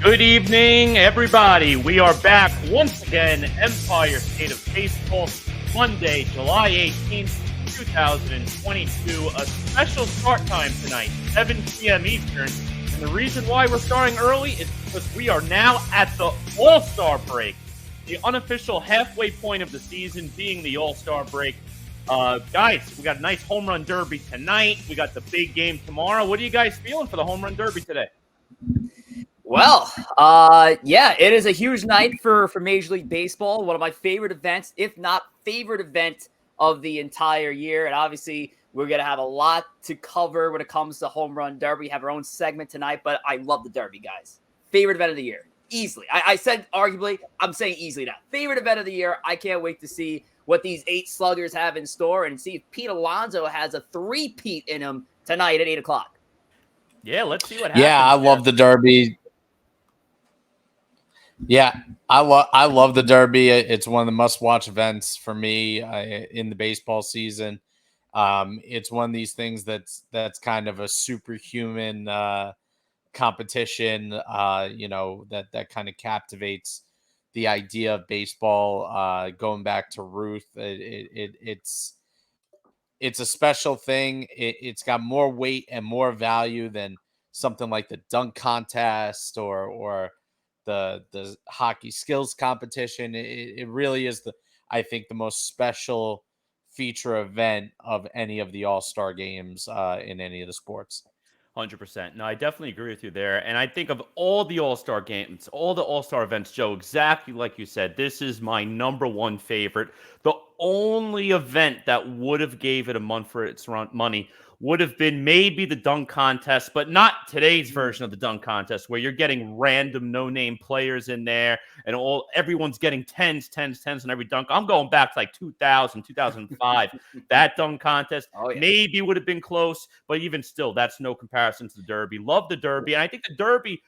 Good evening, everybody. We are back once again, Empire State of Baseball, Monday, July 18th, 2022. A special start time tonight, 7 p.m. Eastern. And the reason why we're starting early is because we are now at the All-Star break. The unofficial halfway point of the season being the All-Star break. Guys, we got a nice home run derby tonight. We got the big game tomorrow. What are you guys feeling for the home run derby today? Well, yeah, it is a huge night for Major League Baseball. One of my favorite events, if not favorite event of the entire year. And obviously, we're going to have a lot to cover when it comes to home run derby. We have our own segment tonight, but I love the derby, guys. Favorite event of the year, easily. I said arguably, I'm saying easily now. Favorite event of the year. I can't wait to see what these 8 sluggers have in store and see if Pete Alonso has a 3-peat in him tonight at 8 o'clock. Yeah, let's see what happens. Yeah, I love the derby. Yeah, I love the derby. It's one of the must-watch events for me in the baseball season. It's one of these things that's kind of a superhuman competition. That kind of captivates the idea of baseball. Going back to Ruth, it's a special thing. It's got more weight and more value than something like the dunk contest or the hockey skills competition. It really is I think the most special feature event of any of the All-Star games in any of the sports. 100%. No, I definitely agree with you there. And I think of all the All-Star games, all the All-Star events, Joe, exactly like you said, this is my number one favorite. The only event that would have gave it a month for its money would have been maybe the dunk contest, but not today's version of the dunk contest where you're getting random no-name players in there and everyone's getting tens on every dunk. I'm going back to like 2000, 2005. That dunk contest maybe would have been close, but even still, that's no comparison to the Derby. Love the Derby. And I think the Derby,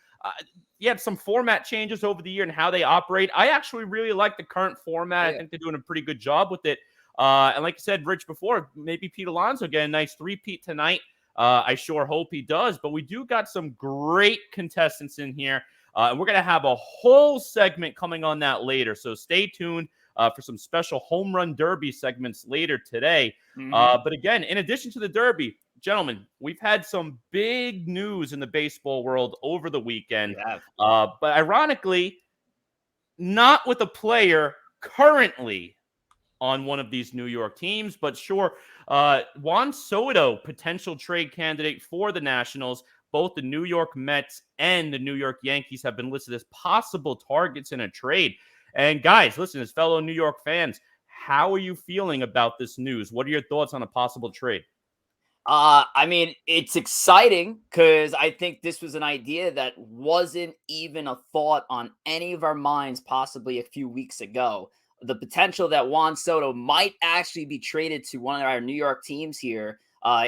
you had some format changes over the year and how they operate. I actually really like the current format. I think they're doing a pretty good job with it. And like I said, Rich, before, maybe Pete Alonso get a nice 3-peat tonight. I sure hope he does. But we do got some great contestants in here. And we're going to have a whole segment coming on that later. So stay tuned for some special home run derby segments later today. But again, in addition to the derby, gentlemen, we've had some big news in the baseball world over the weekend. But ironically, not with a player currently on one of these New York teams, but sure, Juan Soto, potential trade candidate for the Nationals. Both the New York Mets and the New York Yankees have been listed as possible targets in a trade. And guys, listen, as fellow New York fans, how are you feeling about this news? What are your thoughts on a possible trade? I mean, it's exciting because I think this was an idea that wasn't even a thought on any of our minds possibly a few weeks ago. The potential that Juan Soto might actually be traded to one of our New York teams here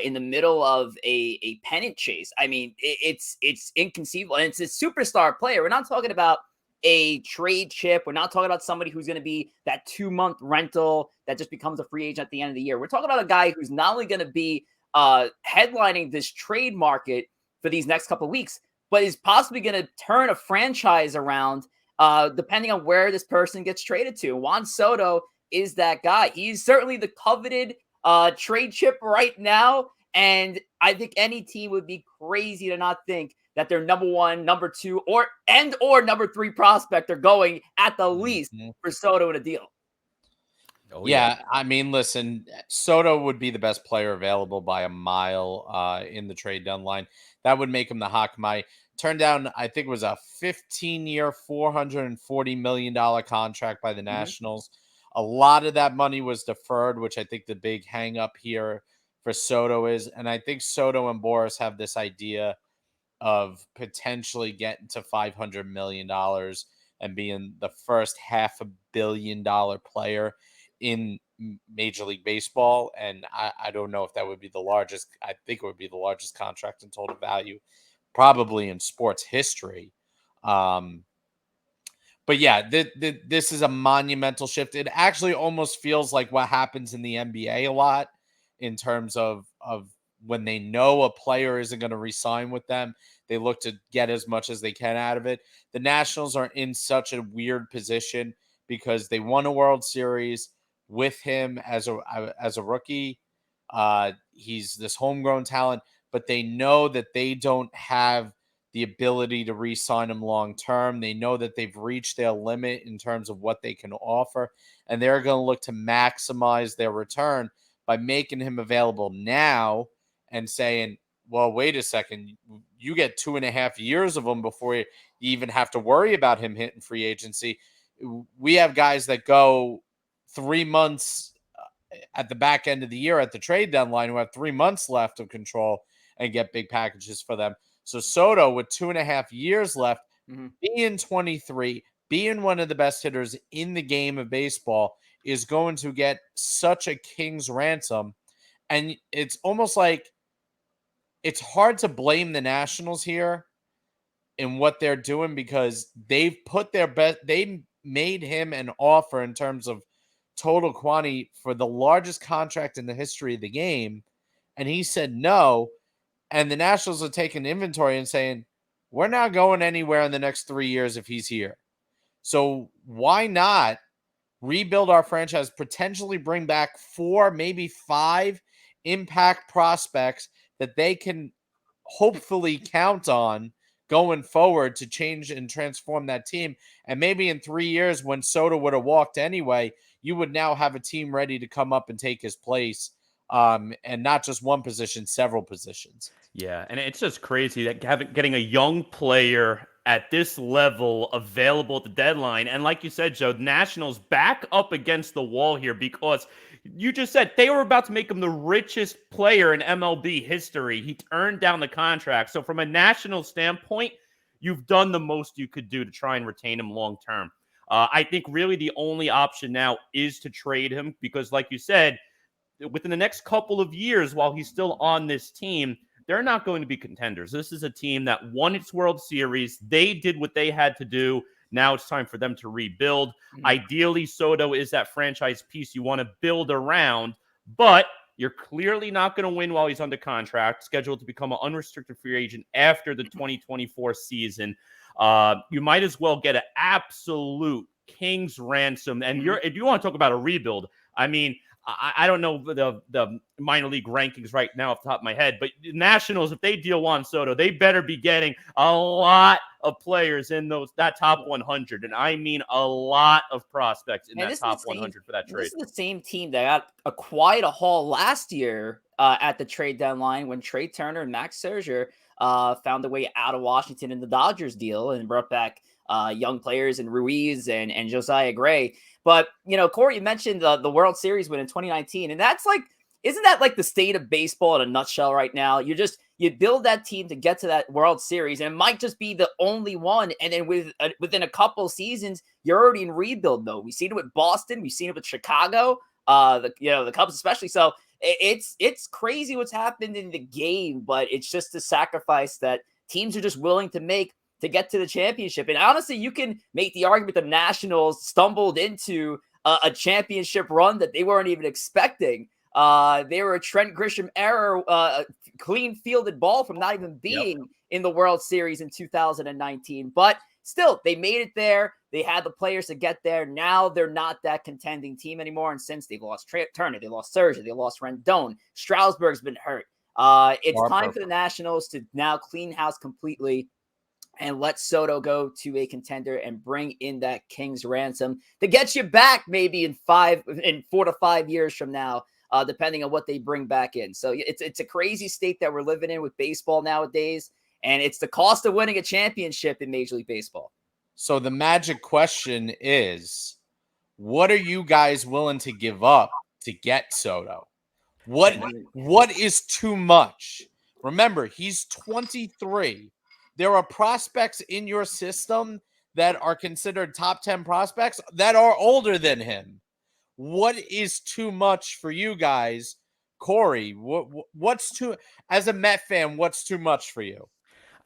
in the middle of a pennant chase. I mean, it's inconceivable. And it's a superstar player. We're not talking about a trade chip. We're not talking about somebody who's going to be that 2-month rental that just becomes a free agent at the end of the year. We're talking about a guy who's not only going to be headlining this trade market for these next couple of weeks, but is possibly going to turn a franchise around depending on where this person gets traded to. Juan Soto is that guy. He's certainly the coveted trade chip right now. And I think any team would be crazy to not think that their number 1, number 2, or number 3 prospect are going at the least for Soto in a deal. Yeah, I mean, listen, Soto would be the best player available by a mile in the trade deadline. That would make him the Hawkeye. Turned down, I think it was a 15-year, $440 million contract by the Nationals. A lot of that money was deferred, which I think the big hang up here for Soto is. And I think Soto and Boris have this idea of potentially getting to $500 million and being the first $500 million player in Major League Baseball. And I don't know if that would be the largest. I think it would be the largest contract in total value, probably in sports history. But yeah, this is a monumental shift. It actually almost feels like what happens in the NBA a lot in terms of when they know a player isn't going to re-sign with them, they look to get as much as they can out of it. The Nationals are in such a weird position because they won a World Series with him as a rookie. He's this homegrown talent, but they know that they don't have the ability to re-sign him long term. They know that they've reached their limit in terms of what they can offer, and they're going to look to maximize their return by making him available now and saying, well, wait a second, you get 2.5 years of him before you even have to worry about him hitting free agency. We have guys that go 3 months at the back end of the year at the trade deadline who have 3 months left of control and get big packages for them. So Soto, with 2.5 years left, being 23, being one of the best hitters in the game of baseball, is going to get such a king's ransom. And it's almost like it's hard to blame the Nationals here in what they're doing because they've put their best, they made him an offer in terms of total quantity for the largest contract in the history of the game. And he said no. And the Nationals are taking inventory and saying, we're not going anywhere in the next 3 years if he's here. So why not rebuild our franchise, potentially bring back 4, maybe 5 impact prospects that they can hopefully count on going forward to change and transform that team. And maybe in 3 years, when Soto would have walked anyway, you would now have a team ready to come up and take his place. And not just one position, several positions. Yeah, and it's just crazy that getting a young player at this level available at the deadline. And like you said, Joe, the Nationals back up against the wall here because you just said they were about to make him the richest player in MLB history. He turned down the contract. So from a national standpoint, you've done the most you could do to try and retain him long term. I think really the only option now is to trade him because, like you said, within the next couple of years, while he's still on this team, they're not going to be contenders. This is a team that won its World Series. They did what they had to do. Now it's time for them to rebuild. Ideally, Soto is that franchise piece you want to build around, but you're clearly not going to win while he's under contract, scheduled to become an unrestricted free agent after the 2024 season. You might as well get an absolute king's ransom. And if you want to talk about a rebuild, I mean, I don't know the minor league rankings right now off the top of my head, but the Nationals, if they deal Juan Soto, they better be getting a lot of players in that top 100. And I mean a lot of prospects in that top 100 for that trade. This is the same team that got quite a haul last year at the trade deadline when Trey Turner and Max Scherzer found their way out of Washington in the Dodgers deal and brought back young players and Ruiz and Josiah Gray. But, Corey, you mentioned the World Series win in 2019, and that's like, isn't that like the state of baseball in a nutshell right now? You build that team to get to that World Series, and it might just be the only one. And then within a couple seasons, you're already in rebuild mode. We've seen it with Boston, we've seen it with Chicago, the Cubs especially. So it's crazy what's happened in the game, but it's just a sacrifice that teams are just willing to make to get to the championship. And honestly, you can make the argument the Nationals stumbled into a championship run that they weren't even expecting. They were a Trent Grisham era, clean fielded ball from not even being in the World Series in 2019. But still, they made it there. They had the players to get there. Now they're not that contending team anymore. And since they've lost Turner, they lost Scherzer, they lost Rendon, Strasburg's been hurt. It's time for the Nationals to now clean house completely and let Soto go to a contender and bring in that king's ransom to get you back maybe in 4 to 5 years from now, depending on what they bring back in. So it's a crazy state that we're living in with baseball nowadays, and it's the cost of winning a championship in Major League Baseball. So the magic question is, what are you guys willing to give up to get Soto? What is too much? Remember, he's 23. There are prospects in your system that are considered top 10 prospects that are older than him. What is too much for you guys? Corey, what's too, as a Met fan, what's too much for you?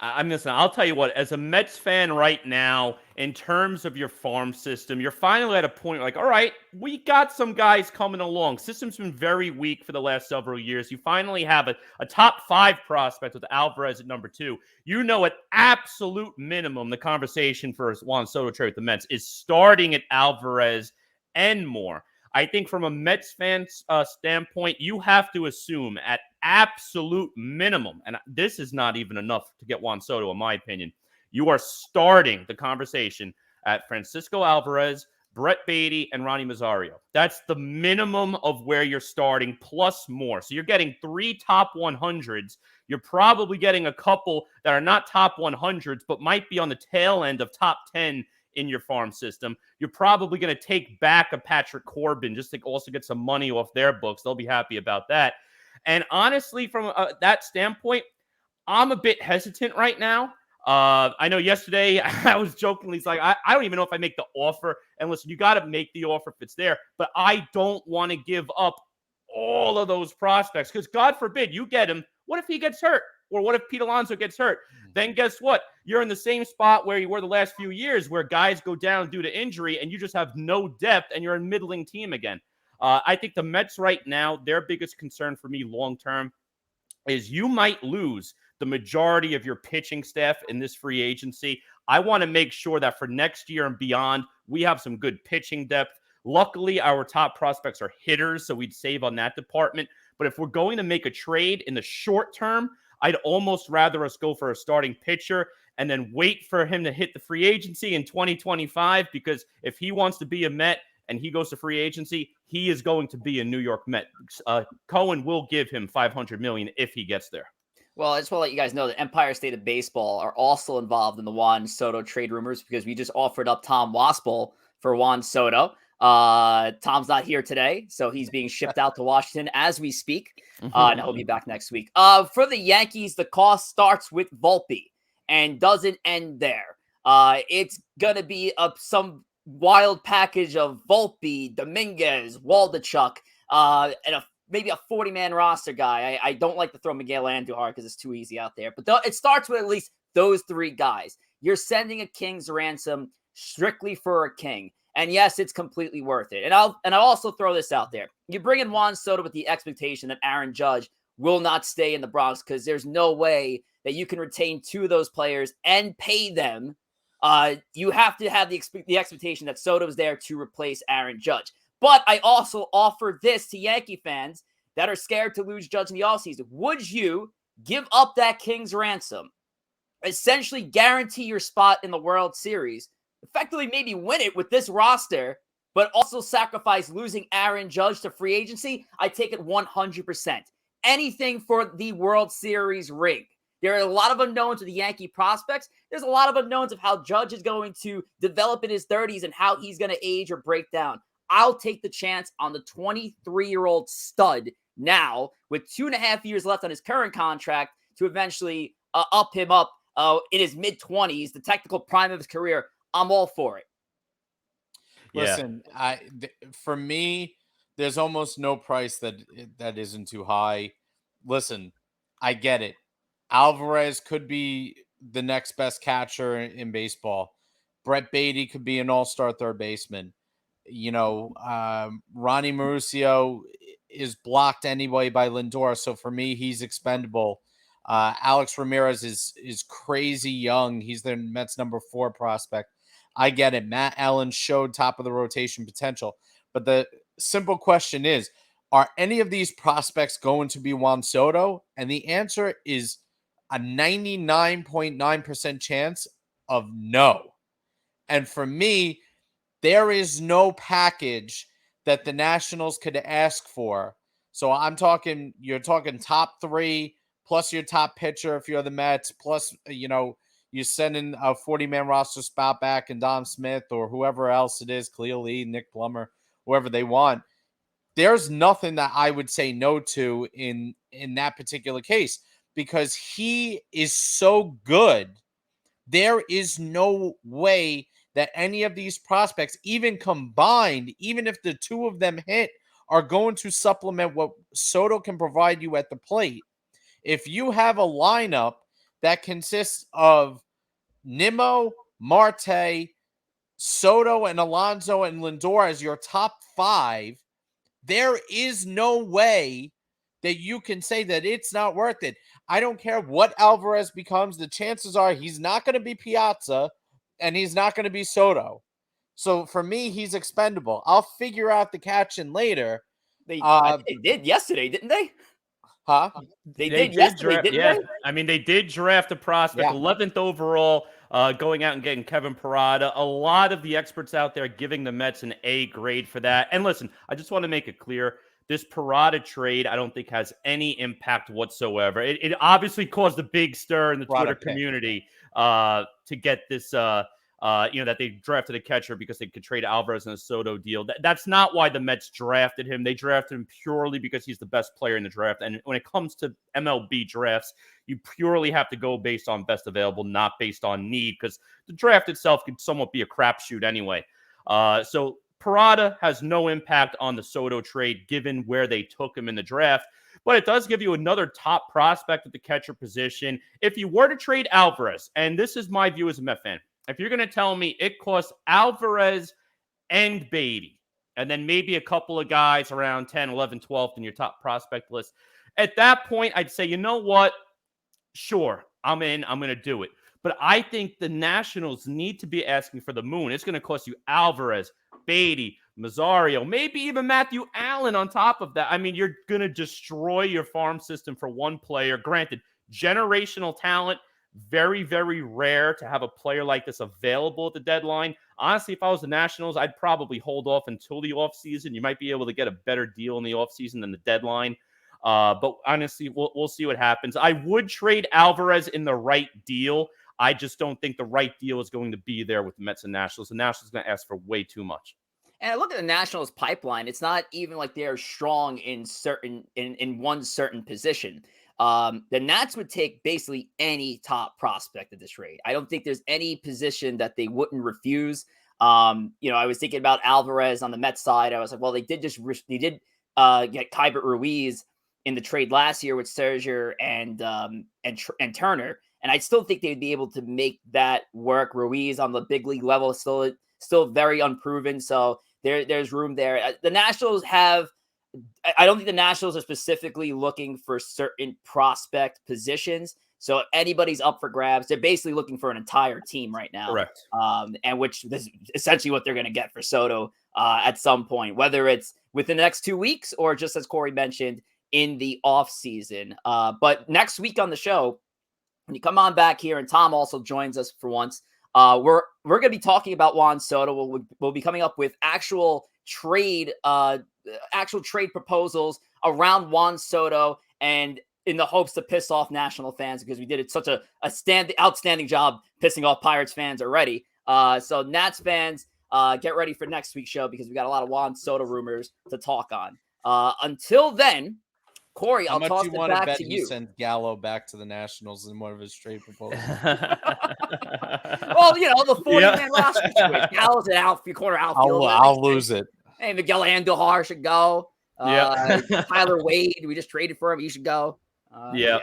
I'm listening. I'll tell you what, as a Mets fan right now, in terms of your farm system, you're finally at a point like, all right, we got some guys coming along. System's been very weak for the last several years. You finally have a top 5 prospect with Alvarez at number 2. You know, at absolute minimum, the conversation for Juan Soto trade with the Mets is starting at Alvarez and more. I think from a Mets fan standpoint, you have to assume at absolute minimum, and this is not even enough to get Juan Soto, in my opinion, you are starting the conversation at Francisco Alvarez, Brett Beatty, and Ronnie Mazzarrio. That's the minimum of where you're starting, plus more. So you're getting 3 top 100s. You're probably getting a couple that are not top 100s, but might be on the tail end of top 10 in your farm system. You're probably going to take back a Patrick Corbin just to also get some money off their books. They'll be happy about that. And honestly, from that standpoint, I'm a bit hesitant right now. I know yesterday I was jokingly like, I don't even know if I make the offer. And listen, you got to make the offer if it's there. But I don't want to give up all of those prospects because God forbid you get him. What if he gets hurt? Or what if Pete Alonso gets hurt? Then guess what? You're in the same spot where you were the last few years where guys go down due to injury and you just have no depth and you're a middling team again. I think the Mets right now, their biggest concern for me long-term is you might lose the majority of your pitching staff in this free agency. I want to make sure that for next year and beyond, we have some good pitching depth. Luckily, our top prospects are hitters, so we'd save on that department. But if we're going to make a trade in the short term, I'd almost rather us go for a starting pitcher and then wait for him to hit the free agency in 2025, because if he wants to be a Met and he goes to free agency, he is going to be a New York Met. Cohen will give him $500 million if he gets there. Well, I just want to let you guys know that Empire State of Baseball are also involved in the Juan Soto trade rumors because we just offered up Tom Waspel for Juan Soto. Tom's not here today, so he's being shipped out to Washington as we speak. And he'll be back next week. For the Yankees, the cost starts with Volpe and doesn't end there. It's going to be some wild package of Volpe, Dominguez, Waldachuk, and maybe a 40-man roster guy. I don't like to throw Miguel Andujar hard because it's too easy out there. But it starts with at least those 3 guys. You're sending a king's ransom strictly for a king. And yes, it's completely worth it. And I'll also throw this out there. You bring in Juan Soto with the expectation that Aaron Judge will not stay in the Bronx because there's no way that you can retain 2 of those players and pay them. You have to have the expectation that Soto's there to replace Aaron Judge. But I also offer this to Yankee fans that are scared to lose Judge in the offseason. Would you give up that king's ransom, essentially guarantee your spot in the World Series, effectively maybe win it with this roster, but also sacrifice losing Aaron Judge to free agency? I take it 100%. Anything for the World Series ring. There are a lot of unknowns with the Yankee prospects. There's a lot of unknowns of how Judge is going to develop in his 30s and how he's going to age or break down. I'll take the chance on the 23-year-old stud now with 2.5 years left on his current contract to eventually up him up in his mid-20s, the technical prime of his career. I'm all for it. Listen, for me, there's almost no price that isn't too high. Listen, I get it. Alvarez could be the next best catcher in baseball. Brett Beatty could be an all-star third baseman. You know, Ronnie Mauricio is blocked anyway by Lindor, so for me, he's expendable. Alex Ramirez is crazy young. He's the Mets number 4 prospect. I get it. Matt Allen showed top of the rotation potential, but the simple question is, are any of these prospects going to be Juan Soto? And the answer is a 99.9% chance of no. And for me, there is no package that the Nationals could ask for. So you're talking top 3 plus your top pitcher if you're the Mets, plus, you send in a 40-man roster spot back and Dom Smith or whoever else it is, Khalil Lee, Nick Plummer, whoever they want. There's nothing that I would say no to in that particular case because he is so good. There is no way that any of these prospects, even combined, even if the 2 of them hit, are going to supplement what Soto can provide you at the plate. If you have a lineup that consists of Nimmo, Marte, Soto, and Alonso and Lindor as your top 5, there is no way that you can say that it's not worth it. I don't care what Alvarez becomes. The chances are he's not going to be Piazza and he's not going to be Soto. So for me, he's expendable. I'll figure out the catch in later. I think they did yesterday, didn't they? Huh? They did yesterday, didn't they? I mean, they did draft a prospect, 11th overall, going out and getting Kevin Parada. A lot of the experts out there giving the Mets an A grade for that. And listen, I just want to make it clear, this Parada trade, I don't think has any impact whatsoever. It obviously caused a big stir in the Twitter community to get this, that they drafted a catcher because they could trade Alvarez in a Soto deal. That's not why the Mets drafted him. They drafted him purely because he's the best player in the draft. And when it comes to MLB drafts, you purely have to go based on best available, not based on need, because the draft itself could somewhat be a crapshoot anyway. So Parada has no impact on the Soto trade, given where they took him in the draft. But it does give you another top prospect at the catcher position. If you were to trade Alvarez, and this is my view as a Met fan, if you're going to tell me it costs Alvarez and Beatty, and then maybe a couple of guys around 10, 11, 12th in your top prospect list, at that point, I'd say, you know what? Sure, I'm in. I'm going to do it. But I think the Nationals need to be asking for the moon. It's going to cost you Alvarez, Beatty, Mazzario, maybe even Matthew Allen on top of that. I mean, you're going to destroy your farm system for one player. Granted, generational talent, very, very rare to have a player like this available at the deadline. Honestly, if I was the Nationals, I'd probably hold off until the offseason. You might be able to get a better deal in the offseason than the deadline. But honestly, we'll see what happens. I would trade Alvarez in the right deal. I just don't think the right deal is going to be there with the Mets and Nationals. The Nationals are going to ask for way too much. And I look at the Nationals pipeline. It's not even like they're strong in one certain position. The Nats would take basically any top prospect at this rate. I don't think there's any position that they wouldn't refuse. I was thinking about Alvarez on the Mets side. I was like, well, they did get Keibert Ruiz in the trade last year with Serger and Turner, and I still think they'd be able to make that work. Ruiz on the big league level is still very unproven, so there's room there. The Nationals have. I don't think the Nationals are specifically looking for certain prospect positions. So if anybody's up for grabs, they're basically looking for an entire team right now. Correct. And which is essentially what they're going to get for Soto at some point, whether it's within the next 2 weeks or just as Corey mentioned in the off season. But next week on the show, when you come on back here and Tom also joins us for once, we're going to be talking about Juan Soto. We'll be coming up with actual trade proposals around Juan Soto, and in the hopes to piss off National fans because we did such a outstanding job pissing off Pirates fans already. So Nats fans, get ready for next week's show because we got a lot of Juan Soto rumors to talk on. Until then, Corey, I'll toss it back to you. Send Gallo back to the Nationals in one of his trade proposals. Well, the 40-man roster switch. Gallo's an corner outfielder. I'll lose it. Hey, Miguel Andujar should go. Tyler Wade, we just traded for him. He should go. So,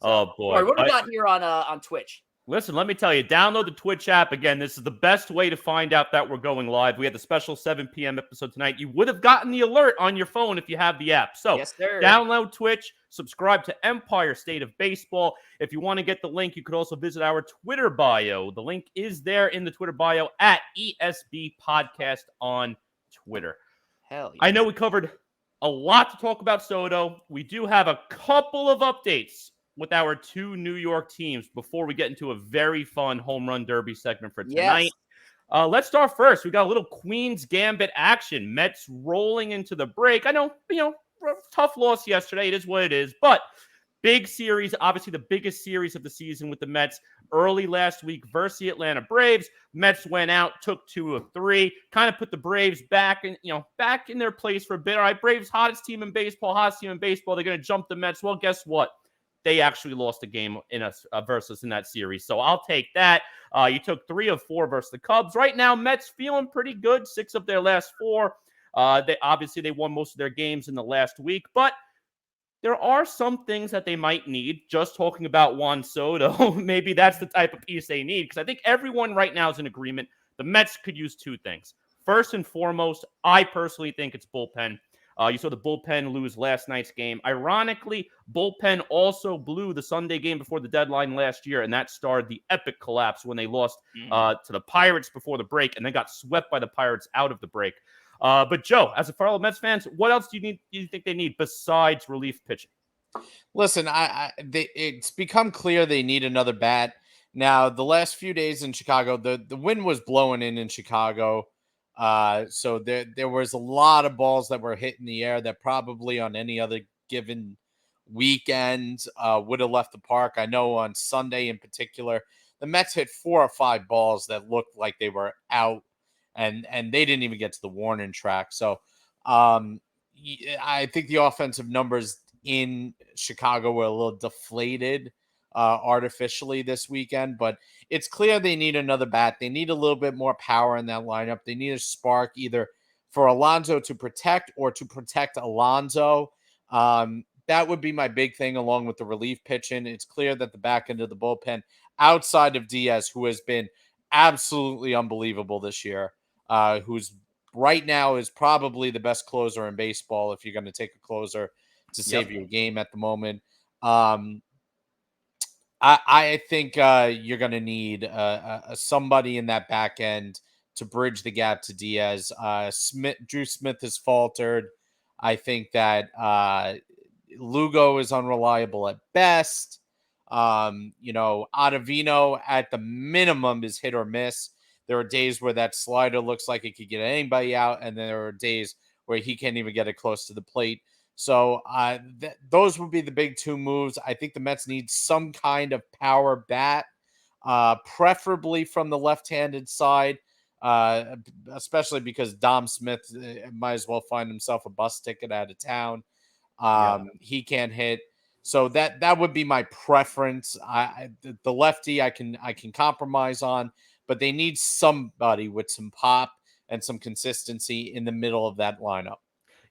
oh boy. Corey, what do we got here on Twitch? Listen, let me tell you, download the Twitch app. Again, this is the best way to find out that we're going live. We had the special 7 p.m. episode tonight. You would have gotten the alert on your phone if you have the app. So yes, sir. Download Twitch, subscribe to Empire State of Baseball. If you want to get the link, you could also visit our Twitter bio. The link is there in the Twitter bio at ESB Podcast on Twitter. Hell yeah. I know we covered a lot to talk about Soto. We do have a couple of updates with our 2 New York teams before we get into a very fun home run derby segment for tonight. Yes. Let's start first. We got a little Queen's Gambit action. Mets rolling into the break. I know, tough loss yesterday. It is what it is, but big series, obviously the biggest series of the season with the Mets early last week versus the Atlanta Braves. Mets went out, took 2 of 3, kind of put the Braves back in their place for a bit. All right, Braves, hottest team in baseball. They're going to jump the Mets. Well, guess what? They actually lost a game versus in that series. So I'll take that. You took 3 of 4 versus the Cubs. Right now, Mets feeling pretty good. 6 of their last 4. They won most of their games in the last week, but there are some things that they might need. Just talking about Juan Soto, maybe that's the type of piece they need, because I think everyone right now is in agreement. The Mets could use two things. First and foremost, I personally think it's bullpen. You saw the bullpen lose last night's game. Ironically, bullpen also blew the Sunday game before the deadline last year, and that started the epic collapse when they lost to the Pirates before the break, and then got swept by the Pirates out of the break. But Joe, as a fellow Mets fans, what else do you think they need besides relief pitching? Listen, it's become clear they need another bat. Now, the last few days in Chicago, the wind was blowing in Chicago. So there was a lot of balls that were hit in the air that probably on any other given weekend would have left the park. I know on Sunday in particular, the Mets hit 4 or 5 balls that looked like they were out, and they didn't even get to the warning track. So I think the offensive numbers in Chicago were a little deflated artificially this weekend, but it's clear they need another bat. They need a little bit more power in that lineup. They need a spark either for Alonso to protect or to protect Alonso. That would be my big thing along with the relief pitching. It's clear that the back end of the bullpen outside of Diaz, who has been absolutely unbelievable this year, who's right now is probably the best closer in baseball if you're going to take a closer to save your game at the moment. I think you're going to need somebody in that back end to bridge the gap to Diaz. Drew Smith has faltered. I think that Lugo is unreliable at best. Ottavino at the minimum is hit or miss. There are days where that slider looks like it could get anybody out, and there are days where he can't even get it close to the plate. So those would be the big two moves. I think the Mets need some kind of power bat, preferably from the left-handed side, especially because Dom Smith might as well find himself a bus ticket out of town. He can't hit. So that would be my preference. The lefty I can compromise on, but they need somebody with some pop and some consistency in the middle of that lineup.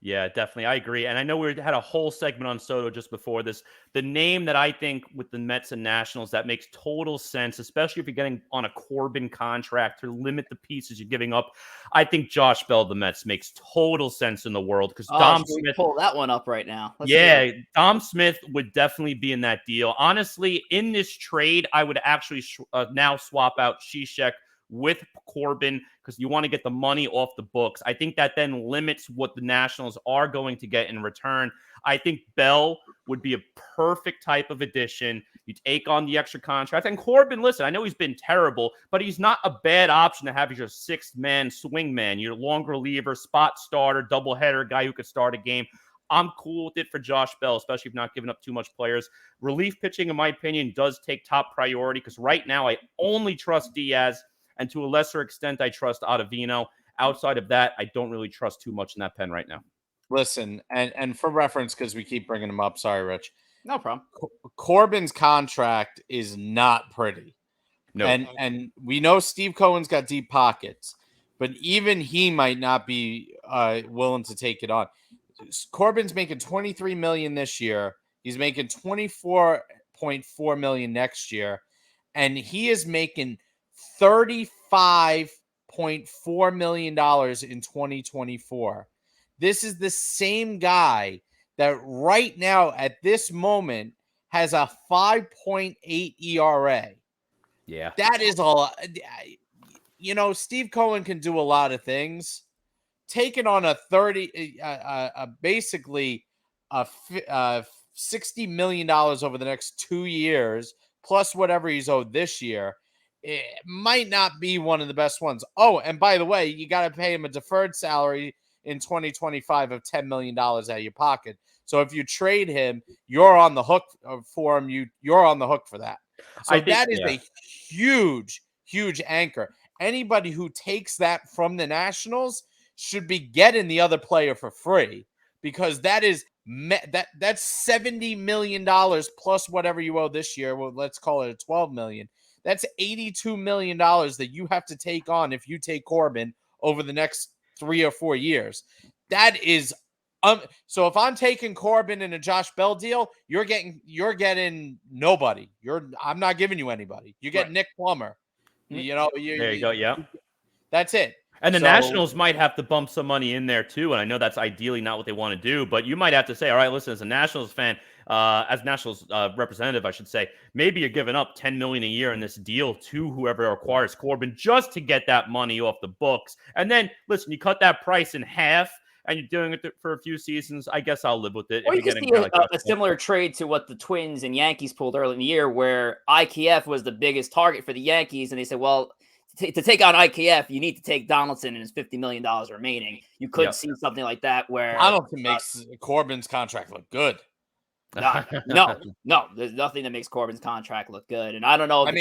Yeah, definitely. I agree. And I know we had a whole segment on Soto just before this. The name that I think with the Mets and Nationals that makes total sense, especially if you're getting on a Corbin contract to limit the pieces you're giving up. I think Josh Bell, the Mets, makes total sense in the world because Dom Smith. Pull that one up right now. Dom Smith would definitely be in that deal. Honestly, in this trade, I would actually now swap out Zizek with Corbin because you want to get the money off the books. I think that then limits what the Nationals are going to get in return. I think Bell would be a perfect type of addition. You take on the extra contract. And Corbin, listen, I know he's been terrible, but he's not a bad option to have as your sixth-man swing man, your long reliever, spot starter, doubleheader guy who could start a game. I'm cool with it for Josh Bell, especially if not giving up too much players. Relief pitching, in my opinion, does take top priority because right now I only trust Diaz, and to a lesser extent, I trust Ottavino. Outside of that, I don't really trust too much in that pen right now. Listen, and for reference, because we keep bringing him up, sorry, Rich. No problem. Corbin's contract is not pretty. No. And we know Steve Cohen's got deep pockets, but even he might not be willing to take it on. Corbin's making $23 million this year. He's making $24.4 million next year, and he is making $35.4 million in 2024. This is the same guy that right now at this moment has a 5.8 ERA. Yeah. That is a lot. Steve Cohen can do a lot of things. Taking on basically $60 million over the next 2 years, plus whatever he's owed this year, it might not be one of the best ones. Oh, and by the way, you got to pay him a deferred salary in 2025 of $10 million out of your pocket. So if you trade him, you're on the hook for him. You're on the hook for that. So that is a huge, huge anchor. Anybody who takes that from the Nationals should be getting the other player for free, because that's $70 million plus whatever you owe this year. Well, let's call it a $12 million. That's $82 million that you have to take on if you take Corbin over the next 3 or 4 years. That is So if I'm taking Corbin in a Josh Bell deal, you're getting nobody. I'm not giving you anybody. You get Nick Plummer. You know, There you go. Yeah. That's it. And the So, Nationals might have to bump some money in there too. And I know that's ideally not what they want to do, but you might have to say, all right, listen, as a Nationals fan, as Nationals representative, I should say, maybe you're giving up $10 million a year in this deal to whoever acquires Corbin just to get that money off the books. And then listen, you cut that price in half and you're doing it for a few seasons. I guess I'll live with it. Or you can see a similar trade to what the Twins and Yankees pulled early in the year, where IKF was the biggest target for the Yankees. And they said, well, to take on IKF, you need to take Donaldson and his $50 million remaining. You could see something like that where Donaldson makes Corbin's contract look good. No, there's nothing that makes Corbin's contract look good. And I don't know. I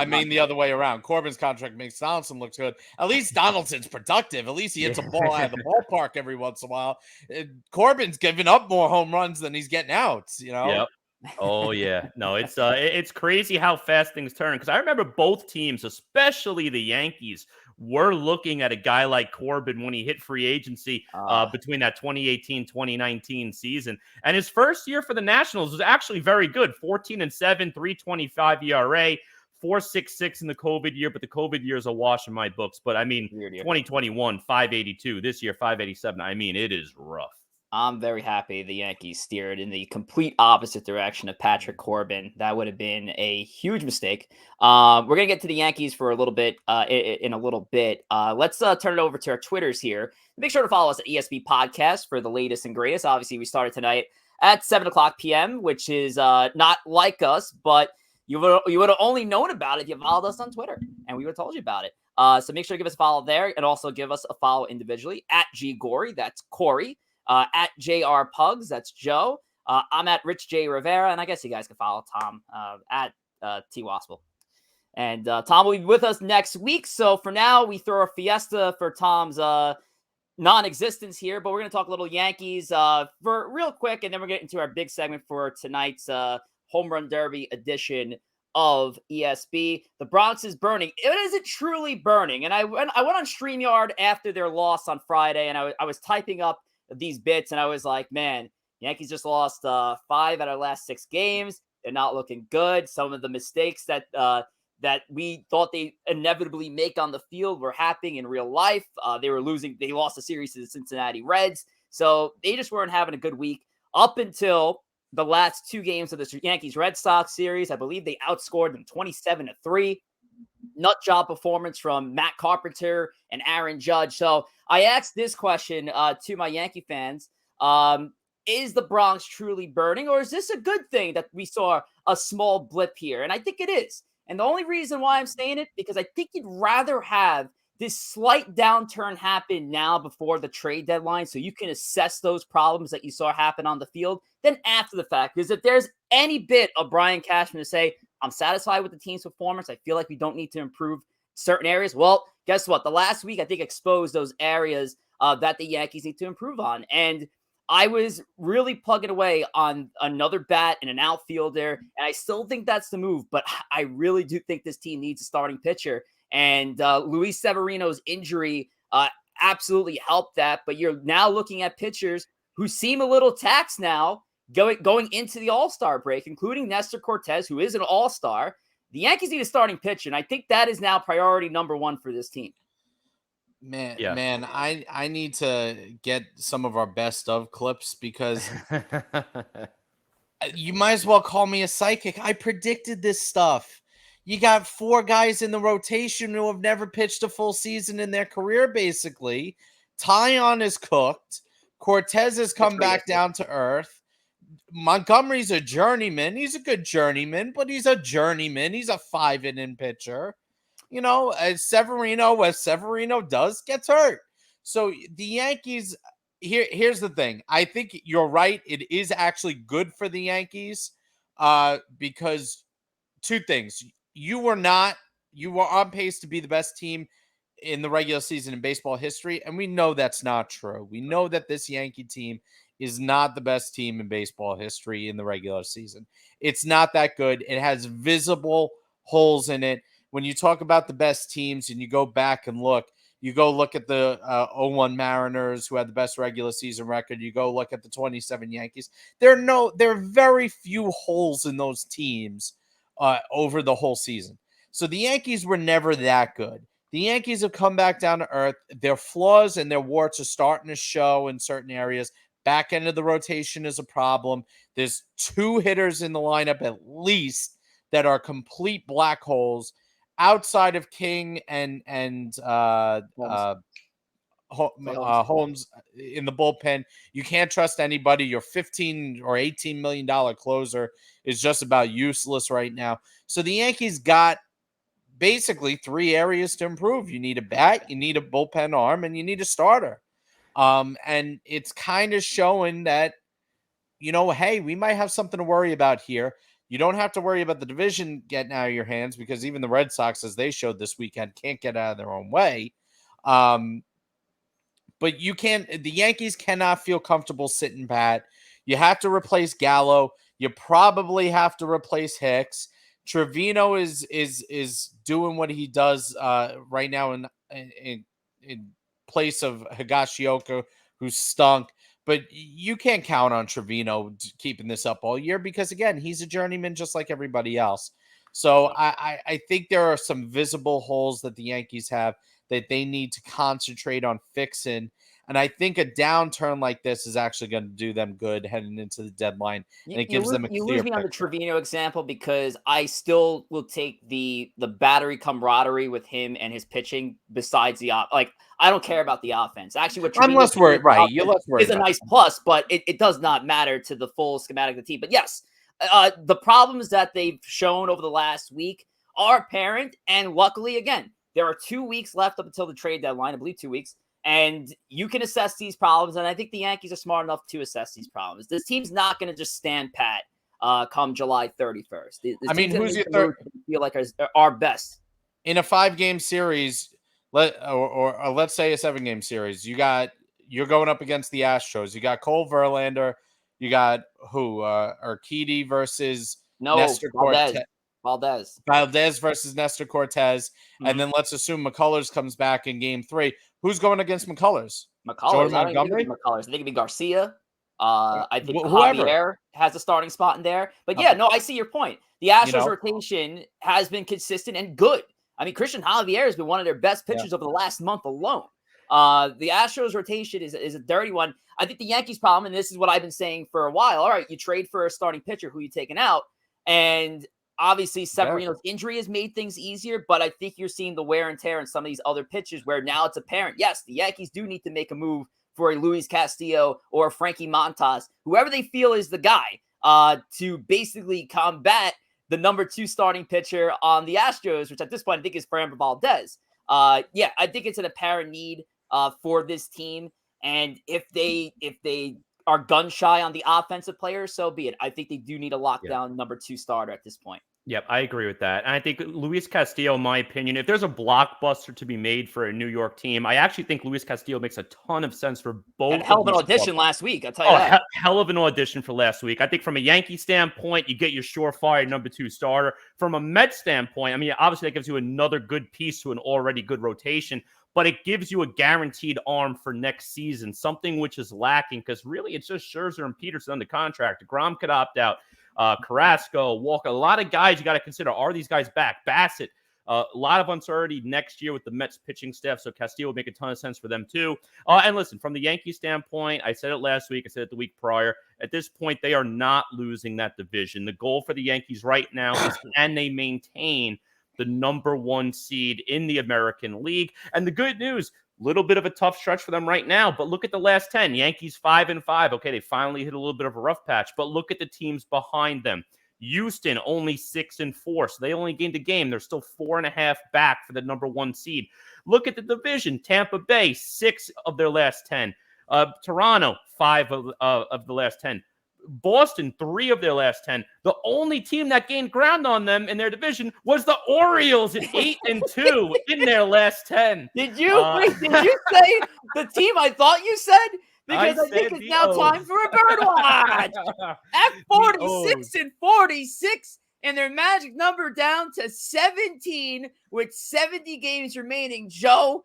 mean the other way around. Corbin's contract makes Donaldson look good. At least Donaldson's productive. At least he hits a ball out of the ballpark every once in a while. Corbin's giving up more home runs than he's getting outs, you know? Yep. Oh yeah, no, it's crazy how fast things turn. Because I remember both teams, especially the Yankees, were looking at a guy like Corbin when he hit free agency between that 2018-2019 season. And his first year for the Nationals was actually very good: 14-7, 3.25 ERA. 4.66 in the COVID year, but the COVID year is a wash in my books. But I mean, 2021, 5.82. This year, 5.87. I mean, it is rough. I'm very happy the Yankees steered in the complete opposite direction of Patrick Corbin. That would have been a huge mistake. We're going to get to the Yankees for a little bit in a little bit. Let's turn it over to our Twitters here. Make sure to follow us at ESB Podcast for the latest and greatest. Obviously, we started tonight at 7 o'clock p.m., which is not like us, but you would have only known about it if you followed us on Twitter, and we would have told you about it. So make sure to give us a follow there, and also give us a follow individually at G Gory. That's Corey. At JR Pugs, that's Joe. I'm at Rich J Rivera, and I guess you guys can follow Tom at T Waspel. And Tom will be with us next week. So for now, we throw a fiesta for Tom's non-existence here, but we're going to talk a little Yankees for real quick, and then we're getting into our big segment for tonight's Home Run Derby edition of ESB. The Bronx is burning. Is it truly burning? And I went on StreamYard after their loss on Friday, and I was typing up these bits, and I was like, man, Yankees just lost 5 out of their last 6 games. They're not looking good. Some of the mistakes that we thought they inevitably make on the field were happening in real life. They were losing. They lost a series to the Cincinnati Reds, so they just weren't having a good week up until the last 2 games of the Yankees-Red Sox series. I believe they outscored them 27-3. Nut job performance from Matt Carpenter and Aaron Judge. So I asked this question to my Yankee fans. Is the Bronx truly burning, or is this a good thing that we saw a small blip here? And I think it is. And the only reason why I'm saying it, because I think you'd rather have this slight downturn happen now before the trade deadline, so you can assess those problems that you saw happen on the field, than after the fact. Because if there's any bit of Brian Cashman to say, I'm satisfied with the team's performance, I feel like we don't need to improve certain areas, well, guess what? The last week, I think, exposed those areas that the Yankees need to improve on. And I was really plugging away on another bat and an outfielder, and I still think that's the move, but I really do think this team needs a starting pitcher. And Luis Severino's injury absolutely helped that, but you're now looking at pitchers who seem a little taxed now going into the All-Star break, including Nestor Cortez, who is an All-Star. The Yankees need a starting pitcher, and I think that is now priority number 1 for this team. Man, I need to get some of our best of clips, because you might as well call me a psychic. I predicted this stuff. You got 4 guys in the rotation who have never pitched a full season in their career, basically. Tyon is cooked. Cortez has come back down to earth. Montgomery's a journeyman. He's a good journeyman, but he's a journeyman. He's a 5-inning pitcher. You know, as Severino does, gets hurt. So the Yankees, here's the thing. I think you're right. It is actually good for the Yankees because 2 things. You were on pace to be the best team in the regular season in baseball history, and we know that's not true. We know that this Yankee team is not the best team in baseball history in the regular season. It's not that good. It has visible holes in it. When you talk about the best teams and you go back and look, You go look at the 0-1 Mariners, who had the best regular season record. You go look at the 27 Yankees. There are very few holes in those teams over the whole season. So the Yankees were never that good. The Yankees have come back down to earth. Their flaws and their warts are starting to show in certain areas. Back end of the rotation is a problem. There's 2 hitters in the lineup at least that are complete black holes outside of King and Holmes in the bullpen. You can't trust anybody. Your $15 or $18 million closer is just about useless right now. So the Yankees got basically 3 areas to improve. You need a bat, you need a bullpen arm, and you need a starter. And it's kind of showing that, hey, we might have something to worry about here. You don't have to worry about the division getting out of your hands, because even the Red Sox, as they showed this weekend, can't get out of their own way. But the Yankees cannot feel comfortable sitting pat. You have to replace Gallo. You probably have to replace Hicks. Trevino is doing what he does right now in place of Higashioka, who stunk. But you can't count on Trevino keeping this up all year, because, again, he's a journeyman just like everybody else. So I think there are some visible holes that the Yankees have that they need to concentrate on fixing. And I think a downturn like this is actually going to do them good heading into the deadline. And it gives them a clear You lose me on the Trevino example, because I still will take the battery camaraderie with him and his pitching besides the I don't care about the offense. Actually, what I'm less worried, right? You're less worried. Is a nice plus, but it does not matter to the full schematic of the team. But yes, the problems that they've shown over the last week are apparent. And luckily, again, there are 2 weeks left up until the trade deadline. I believe 2 weeks. And you can assess these problems, and I think the Yankees are smart enough to assess these problems. This team's not going to just stand pat come July 31st. Who's your third? Feel like our best in a 5-game series, or let's say a 7-game series. You're going up against the Astros. You got Cole Verlander. You got Urquidy versus Nestor Cortez. Valdez versus Nestor Cortez. Mm-hmm. And then let's assume McCullers comes back in game 3. Who's going against McCullers? McCullers. I don't think McCullers. I think it'd be Garcia. I think Javier has a starting spot in there. But yeah, no, I see your point. The Astros rotation has been consistent and good. I mean, Christian Javier has been one of their best pitchers over the last month alone. The Astros rotation is a dirty one. I think the Yankees' problem, and this is what I've been saying for a while, all right, you trade for a starting pitcher, who you taking out, and obviously, Severino's injury has made things easier, but I think you're seeing the wear and tear in some of these other pitchers where now it's apparent, yes, the Yankees do need to make a move for a Luis Castillo or a Frankie Montas, whoever they feel is the guy, to basically combat the number 2 starting pitcher on the Astros, which at this point I think is Framber Valdez. I think it's an apparent need for this team, and if they are gun shy on the offensive players, so be it. I think they do need a lockdown number 2 starter at this point. Yep, I agree with that. And I think Luis Castillo, in my opinion, if there's a blockbuster to be made for a New York team, I actually think Luis Castillo makes a ton of sense for both. And hell of an audition last week, I'll tell you that. Hell of an audition for last week. I think from a Yankee standpoint, you get your surefire number 2 starter. From a Mets standpoint, I mean, obviously that gives you another good piece to an already good rotation, but it gives you a guaranteed arm for next season, something which is lacking, because really it's just Scherzer and Peterson under contract. DeGrom could opt out. Carrasco, Walker, a lot of guys you got to consider. Are these guys back? Bassett, a lot of uncertainty next year with the Mets pitching staff, so Castillo would make a ton of sense for them too. And listen, from the Yankee standpoint, I said it last week, I said it the week prior, at this point, they are not losing that division. The goal for the Yankees right now is can they maintain the number 1 seed in the American League? And the good news, little bit of a tough stretch for them right now, but look at the last 10. Yankees 5-5. Okay, they finally hit a little bit of a rough patch, but look at the teams behind them. Houston only 6-4, so they only gained a game. They're still 4.5 back for the number 1 seed. Look at the division. Tampa Bay, 6 of their last 10. Toronto, 5 of the last 10. Boston, 3 of their last 10. The only team that gained ground on them in their division was the Orioles at 8-2 in their last 10. Did you say the team I thought you said? Because I think it's now time for a birdwatch. At 46-46, and their magic number down to 17 with 70 games remaining. Joe,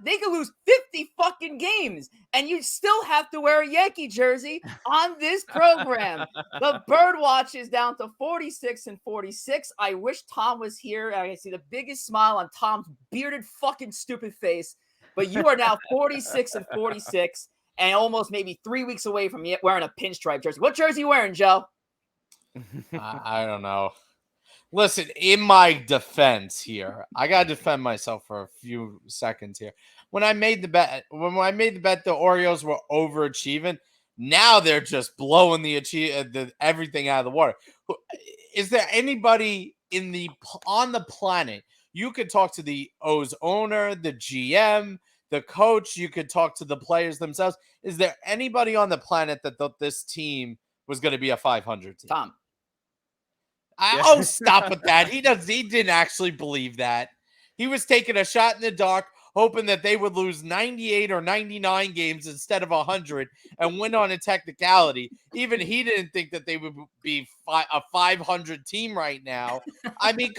They could lose 50 fucking games, and you still have to wear a Yankee jersey on this program. The Birdwatch is down to 46-46. I wish Tom was here. I can see the biggest smile on Tom's bearded fucking stupid face. But you are now 46-46, and almost maybe 3 weeks away from wearing a pinstripe jersey. What jersey are you wearing, Joe? I don't know. Listen, in my defense here, I gotta defend myself for a few seconds here. When I made the bet, the Orioles were overachieving. Now they're just blowing the everything out of the water. Is there anybody on the planet? You could talk to the O's owner, the GM, the coach. You could talk to the players themselves. Is there anybody on the planet that thought this team was going to be a 500 team? Tom. Stop with that. He didn't actually believe that. He was taking a shot in the dark, hoping that they would lose 98 or 99 games instead of 100 and win on a technicality. Even he didn't think that they would be a 500 team right now. I mean,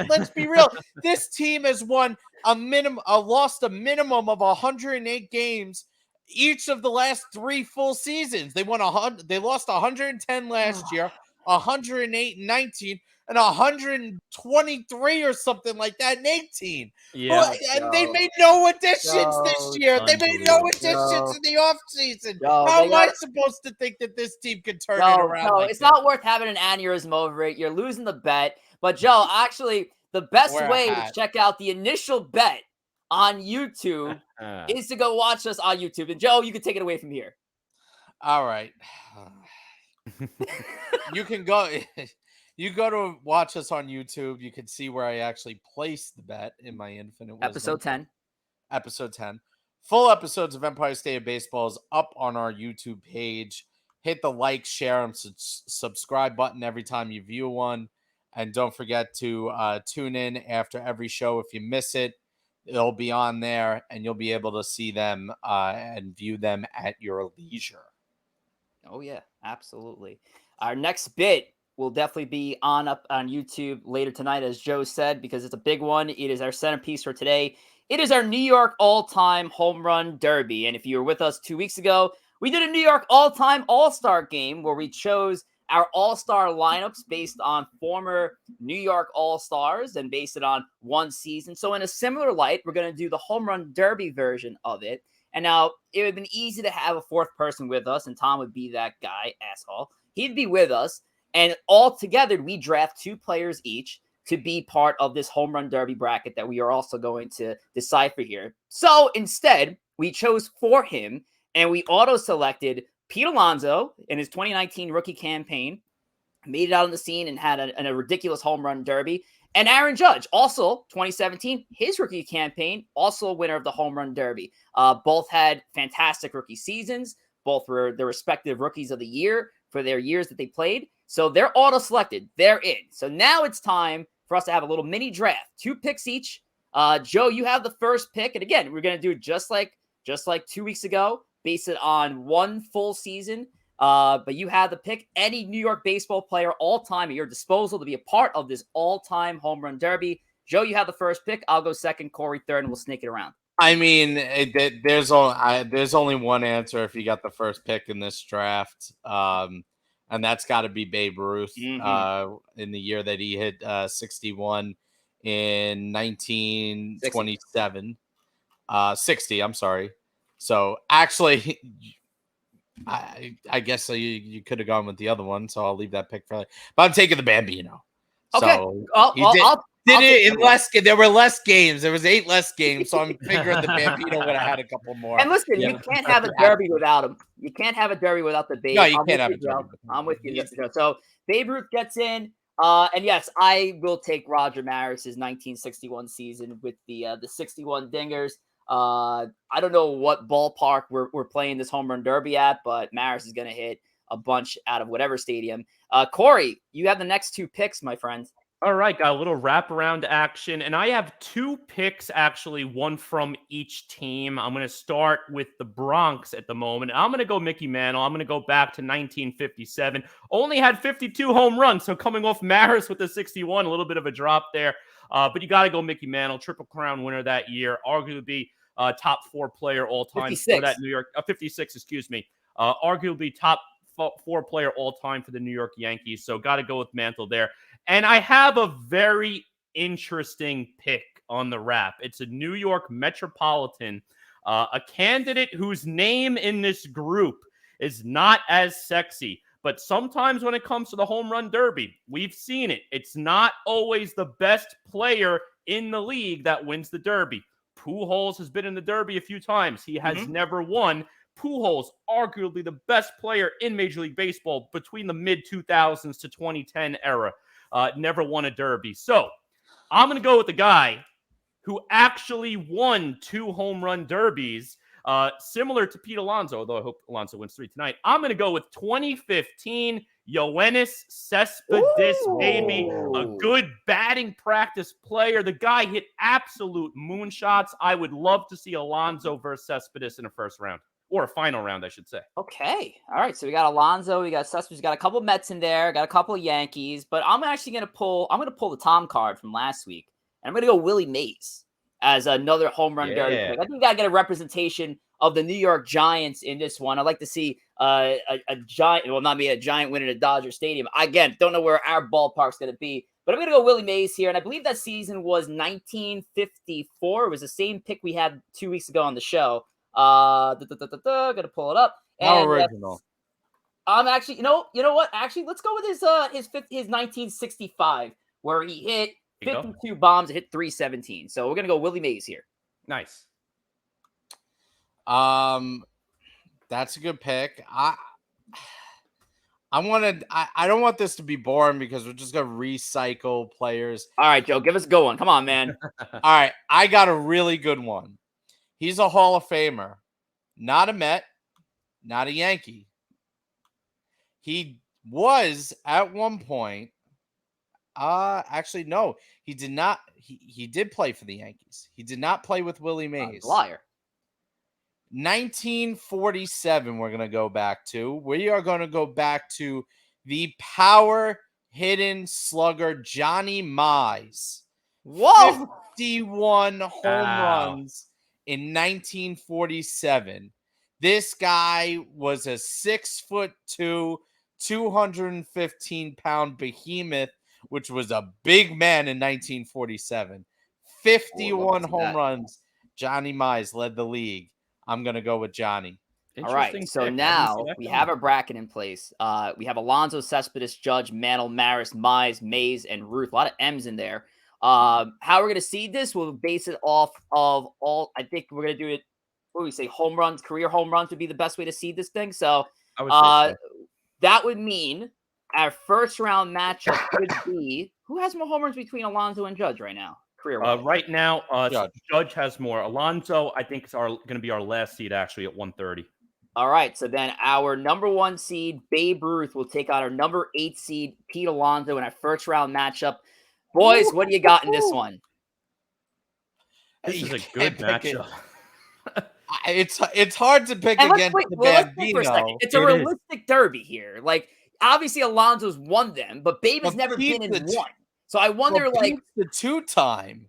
let's be real. This team has lost a minimum of 108 games each of the last 3 full seasons. They lost 110 last year. 108 in 19 and 123 or something like that in 18. Yeah. And they made no additions this year. They made no additions in the offseason. How am I supposed to think that this team can turn it around? No, it's not worth having an aneurysm over it. You're losing the bet. But, Joe, actually, the best way to check out the initial bet on YouTube is to go watch us on YouTube. And, Joe, you can take it away from here. All right. You go to watch us on YouTube. You can see where I actually placed the bet in my infinite wisdom. Episode 10. Full episodes of Empire State of Baseball is up on our YouTube page. Hit the like, share, and subscribe button every time you view one. And don't forget to tune in after every show. If you miss it, it'll be on there, and you'll be able to see them and view them at your leisure. Oh, yeah, absolutely. Our next bit will definitely be up on YouTube later tonight, as Joe said, because it's a big one. It is our centerpiece for today. It is our New York all-time home run derby. And if you were with us 2 weeks ago, we did a New York all-time all-star game where we chose our all-star lineups based on former New York all-stars and based it on one season. So in a similar light, we're going to do the home run derby version of it. And now, it would have been easy to have a fourth person with us, and Tom would be that guy, asshole. He'd be with us, and all together, we draft 2 players each to be part of this home run derby bracket that we are also going to decipher here. So, instead, we chose for him, and we auto-selected Pete Alonso in his 2019 rookie campaign, made it out on the scene and had a ridiculous home run derby. And Aaron Judge, also 2017, his rookie campaign, also a winner of the home run derby. Both had fantastic rookie seasons. Both were the respective rookies of the year for their years that they played. So they're auto-selected. They're in. So now it's time for us to have a little mini draft. 2 picks each. Joe, you have the first pick. And again, we're going to do it just like 2 weeks ago, base it on 1 full season. But you have the pick. Any New York baseball player all time at your disposal to be a part of this all-time home run derby. Joe, you have the first pick. I'll go second, Corey third, and we'll snake it around. I mean, there's only one answer if you got the first pick in this draft, and that's got to be Babe Ruth in the year that he hit 61 in 1927. 60, I'm sorry. So actually, I guess you could have gone with the other one, so I'll leave that pick for. But I'm taking the Bambino. Okay, So there were less games. There was 8 less games, so I'm figuring the Bambino would have had a couple more. And listen, you can't have a derby without him. You can't have a derby without the Babe. No, you can't have a derby. I'm with you. So Babe Ruth gets in. And yes, I will take Roger Maris's 1961 season with the 61 dingers. I don't know what ballpark we're playing this home run derby at, but Maris is going to hit a bunch out of whatever stadium. Corey, you have the next 2 picks, my friend. All right, got a little wraparound action, and I have 2 picks, actually, one from each team. I'm going to start with the Bronx at the moment. I'm going to go Mickey Mantle. I'm going to go back to 1957. Only had 52 home runs, so coming off Maris with the 61, a little bit of a drop there. But you got to go Mickey Mantle, Triple Crown winner that year, arguably top 4 player all time for that 56. New York, 56, excuse me. Arguably top 4 player all time for the New York Yankees. So got to go with Mantle there. And I have a very interesting pick on the wrap. It's a New York Metropolitan, a candidate whose name in this group is not as sexy. But sometimes when it comes to the home run derby, we've seen it. It's not always the best player in the league that wins the derby. Pujols has been in the derby a few times. He has never won. Pujols, arguably the best player in Major League Baseball between the mid-2000s to 2010 era, never won a derby. So I'm going to go with the guy who actually won 2 home run derbies, similar to Pete Alonso, although I hope Alonso wins 3 tonight. I'm going to go with 2015 Yoenis Cespedes, baby. A good batting practice player. The guy hit absolute moonshots. I would love to see Alonso versus Cespedes in a first round. Or a final round, I should say. Okay. All right. So we got Alonso, we got Cespedes, we got a couple Mets in there, got a couple Yankees, but I'm actually going to pull the Tom card from last week. And I'm going to go Willie Mays as another home run derby pick. I think we got to get a representation of the New York Giants in this one. I'd like to see a giant, well, not me, a giant win at a Dodger Stadium. Again, don't know where our ballpark's going to be, but I'm going to go Willie Mays here. And I believe that season was 1954. It was the same pick we had 2 weeks ago on the show. Gonna pull it up. How original. I'm actually, you know what? Actually, let's go with his 1965, where he hit 52 bombs and hit 317. So we're gonna go Willie Mays here. Nice. That's a good pick. I don't want this to be boring because we're just gonna recycle players. All right, Joe, give us a good one. Come on, man. All right, I got a really good one. He's a Hall of Famer, not a Met, not a Yankee. He was at one point. Actually, no, he did not. He did play for the Yankees. He did not play with Willie Mays. Liar. 1947, we're going to go back to. We are going to go back to the power hitting slugger, Johnny Mize. Whoa! 51 home runs in 1947. This guy was a 6'2", 215-pound behemoth, which was a big man in 1947. 51 home runs. Johnny Mize led the league. I'm going to go with Johnny. All right, so now we have a bracket in place. We have Alonso, Cespedes, Judge, Mantle, Maris, Mize, Mays, and Ruth. A lot of M's in there. How we're going to seed this, we'll base it off of all. I think we're going to do it. What do we say? Home runs, career home runs would be the best way to seed this thing. So, I would say so. That would mean our first round matchup could be who has more home runs between Alonso and Judge right now? Career right now, Judge has more. Alonso, I think, is going to be our last seed actually at 130. All right, so then our number 1 seed, Babe Ruth, will take on our number 8 seed, Pete Alonso, in our first round matchup. Boys, what do you got in this one? This is a good matchup. It's hard to pick against the Bambino. It's a realistic derby here. Like, obviously, Alonso's won them, but Babe has never been in one. So I wonder, Pete's the 2-time.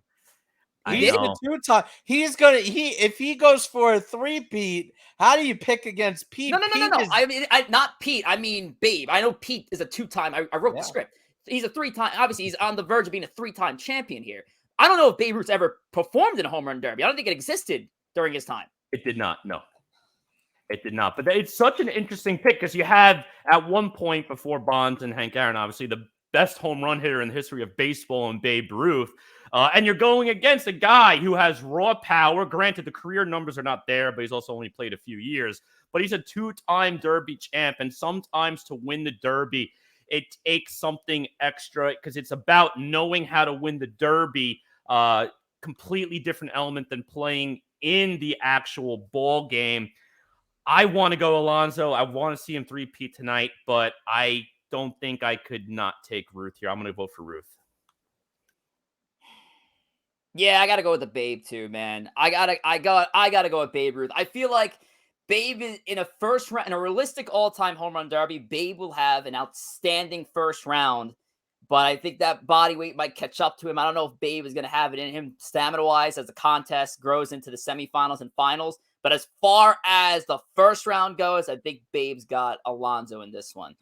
He's the 2-time. If he goes for a 3-peat, how do you pick against Pete? No. I mean, not Pete. I mean Babe. I know Pete is a 2-time. I wrote the script. He's a 3-time. Obviously, he's on the verge of being a 3-time champion here. I don't know if Babe Ruth ever performed in a home run derby. I don't think it existed during his time. It did not. No, it did not. But it's such an interesting pick because you have at one point before Bonds and Hank Aaron, obviously the best home run hitter in the history of baseball and Babe Ruth. And you're going against a guy who has raw power. Granted, the career numbers are not there, but he's also only played a few years. But he's a 2-time Derby champ. And sometimes to win the Derby, it takes something extra because it's about knowing how to win the Derby. Completely different element than playing in the actual ball game. I want to go Alonso. I want to see him 3-peat tonight, but I don't think I could not take Ruth here. I'm going to vote for Ruth. Yeah, I got to go with the Babe too, man. I gotta go with Babe Ruth. I feel like Babe is in a first round, in a realistic all-time home run derby, Babe will have an outstanding first round but I think that body weight might catch up to him. I don't know if Babe is going to have it in him stamina-wise as the contest grows into the semifinals and finals. But as far as the first round goes, I think Babe's got Alonzo in this one.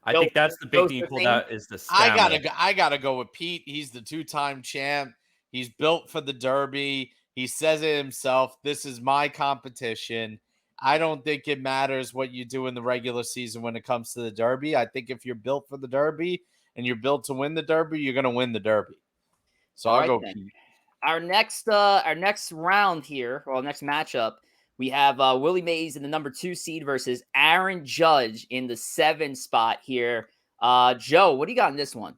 I think that's the big thing you pulled out is the stamina. I gotta go with Pete. He's the 2-time champ. He's built for the Derby. He says it himself. This is my competition. I don't think it matters what you do in the regular season when it comes to the Derby. I think if you're built for the Derby and you're built to win the Derby, you're going to win the Derby. So I'll go Pete. Our next round here, or next matchup, we have Willie Mays in the number 2 seed versus Aaron Judge in the 7 spot here. Joe, what do you got in this one?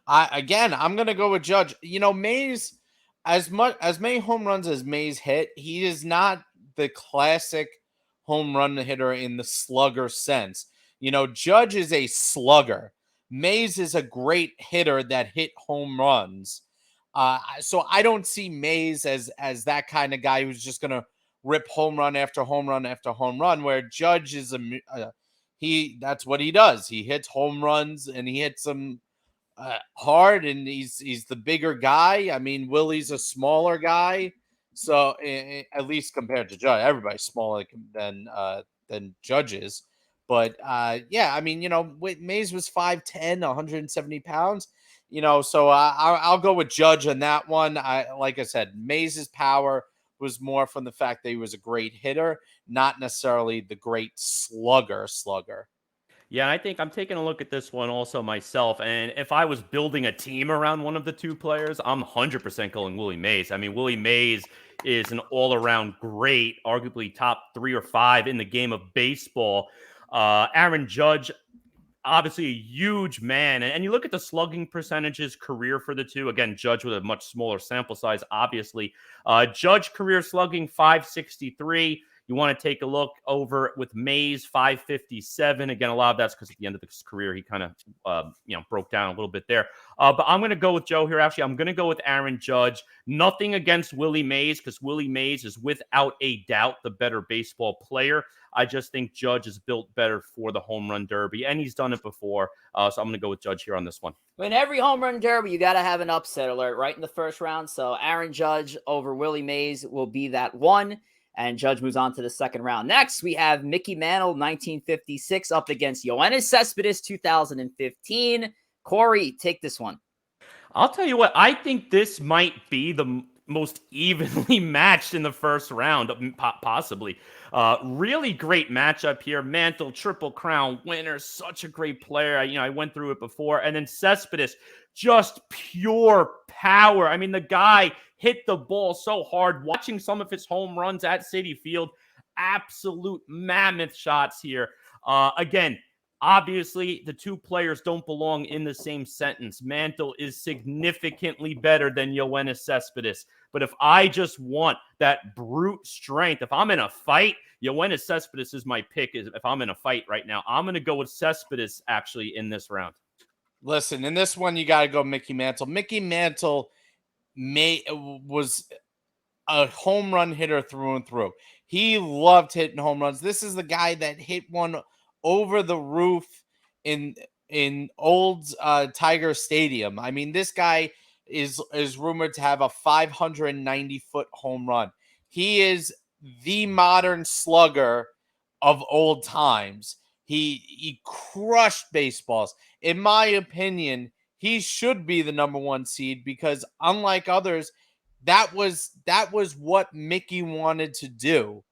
I'm going to go with Judge. You know, Mays, as many home runs as Mays hit, he is not the classic home run hitter in the slugger sense. You know, Judge is a slugger. Mays is a great hitter that hit home runs. So I don't see Mays as that kind of guy who's just going to rip home run after home run after home run, where Judge is that's what he does. He hits home runs and he hits them hard, and he's the bigger guy. I mean, Willie's a smaller guy. So at least compared to Judge, everybody's smaller than Judge. But yeah, I mean, you know, Mays was 5'10", 170 pounds. You know, so I'll go with Judge on that one. Like I said, Mays' power was more from the fact that he was a great hitter, not necessarily the great slugger. Yeah, I think I'm taking a look at this one also myself. And if I was building a team around one of the two players, I'm 100% going Willie Mays. I mean, Willie Mays is an all-around great, arguably top 3 or 5 in the game of baseball. Aaron Judge, obviously a huge man. And you look at the slugging percentages career for the two. Again, Judge with a much smaller sample size, obviously. Judge career slugging 563. You want to take a look over with Mays, 557. Again, a lot of that's because at the end of his career, he kind of, broke down a little bit there. But I'm going to go with Joe here. Actually, I'm going to go with Aaron Judge. Nothing against Willie Mays, because Willie Mays is without a doubt the better baseball player. I just think Judge is built better for the home run derby, and he's done it before. So I'm going to go with Judge here on this one. In every home run derby, you got to have an upset alert right in the first round. So Aaron Judge over Willie Mays will be that one. And Judge moves on to the second round. Next, we have Mickey Mantle, 1956, up against Yoenis Cespedes, 2015. Corey, take this one. I'll tell you what, I think this might be the most evenly matched in the first round, possibly. Really great matchup here. Mantle, Triple Crown winner, such a great player. I went through it before. And then Cespedes, just pure power. I mean, the guy hit the ball so hard. Watching some of his home runs at Citi Field, absolute mammoth shots here. Again, obviously, the two players don't belong in the same sentence. Mantle is significantly better than Yoenis Cespedes. But if I just want that brute strength, if I'm in a fight, Yoenis Cespedes is my pick. If I'm in a fight right now, I'm going to go with Cespedes actually in this round. Listen, in this one, you got to go Mickey Mantle. Mickey Mantle was a home run hitter through and through. He loved hitting home runs. This is the guy that hit one over the roof in old Tiger Stadium. I mean, this guy is rumored to have a 590-foot home run. He is the modern slugger of old times. He crushed baseballs. In my opinion, he should be the number 1 seed because unlike others, that was what Mickey wanted to do.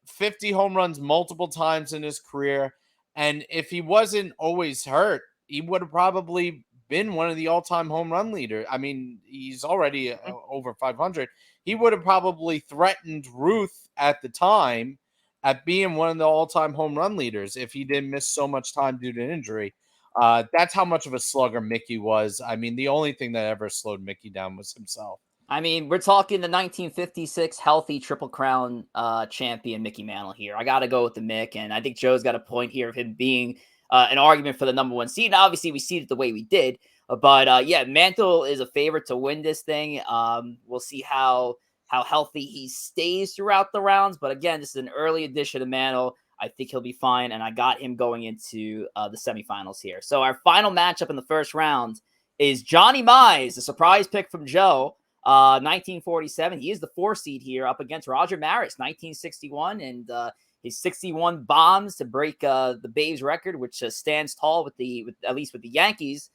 50 home runs multiple times in his career. And if he wasn't always hurt, he would have probably been one of the all-time home run leaders. I mean, he's already over 500. He would have probably threatened Ruth at the time at being one of the all-time home run leaders if he didn't miss so much time due to injury. That's how much of a slugger Mickey was. I mean, the only thing that ever slowed Mickey down was himself. I mean, we're talking the 1956 healthy Triple Crown champion Mickey Mantle here. I got to go with the Mick, and I think Joe's got a point here of him being an argument for the number 1 seed. And obviously, we seeded the way we did. But yeah, Mantle is a favorite to win this thing. We'll see how healthy he stays throughout the rounds. But again, this is an early edition of Mantle. I think he'll be fine, and I got him going into the semifinals here. So our final matchup in the first round is Johnny Mize, a surprise pick from Joe, 1947. He is the 4 seed here up against Roger Maris, 1961, and his 61 bombs to break the Babe's record, which stands tall with at least with the Yankees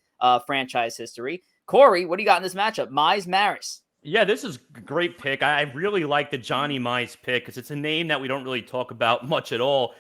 franchise history. Corey, what do you got in this matchup? Mize Maris. Yeah, this is a great pick. I really like the Johnny Mize pick because it's a name that we don't really talk about much at all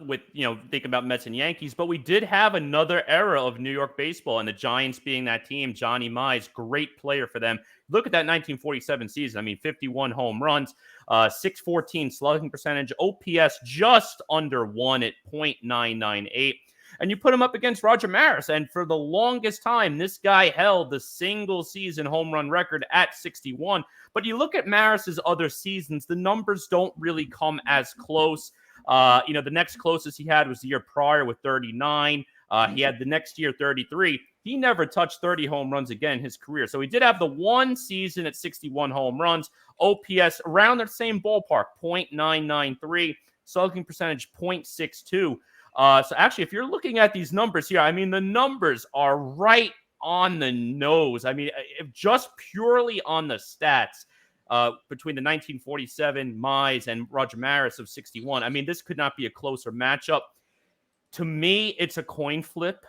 with, thinking about Mets and Yankees. But we did have another era of New York baseball, and the Giants being that team. Johnny Mize, great player for them. Look at that 1947 season. I mean, 51 home runs, 614 slugging percentage, OPS just under 1 at .998. And you put him up against Roger Maris. And for the longest time, this guy held the single season home run record at 61. But you look at Maris's other seasons, the numbers don't really come as close. The next closest he had was the year prior with 39. He had the next year 33. He never touched 30 home runs again in his career. So he did have the one season at 61 home runs, OPS around the same ballpark, .993, slugging percentage .62. So actually, if you're looking at these numbers here, I mean, the numbers are right on the nose. I mean, if just purely on the stats between the 1947 Mize and Roger Maris of 61, I mean, this could not be a closer matchup. To me, it's a coin flip,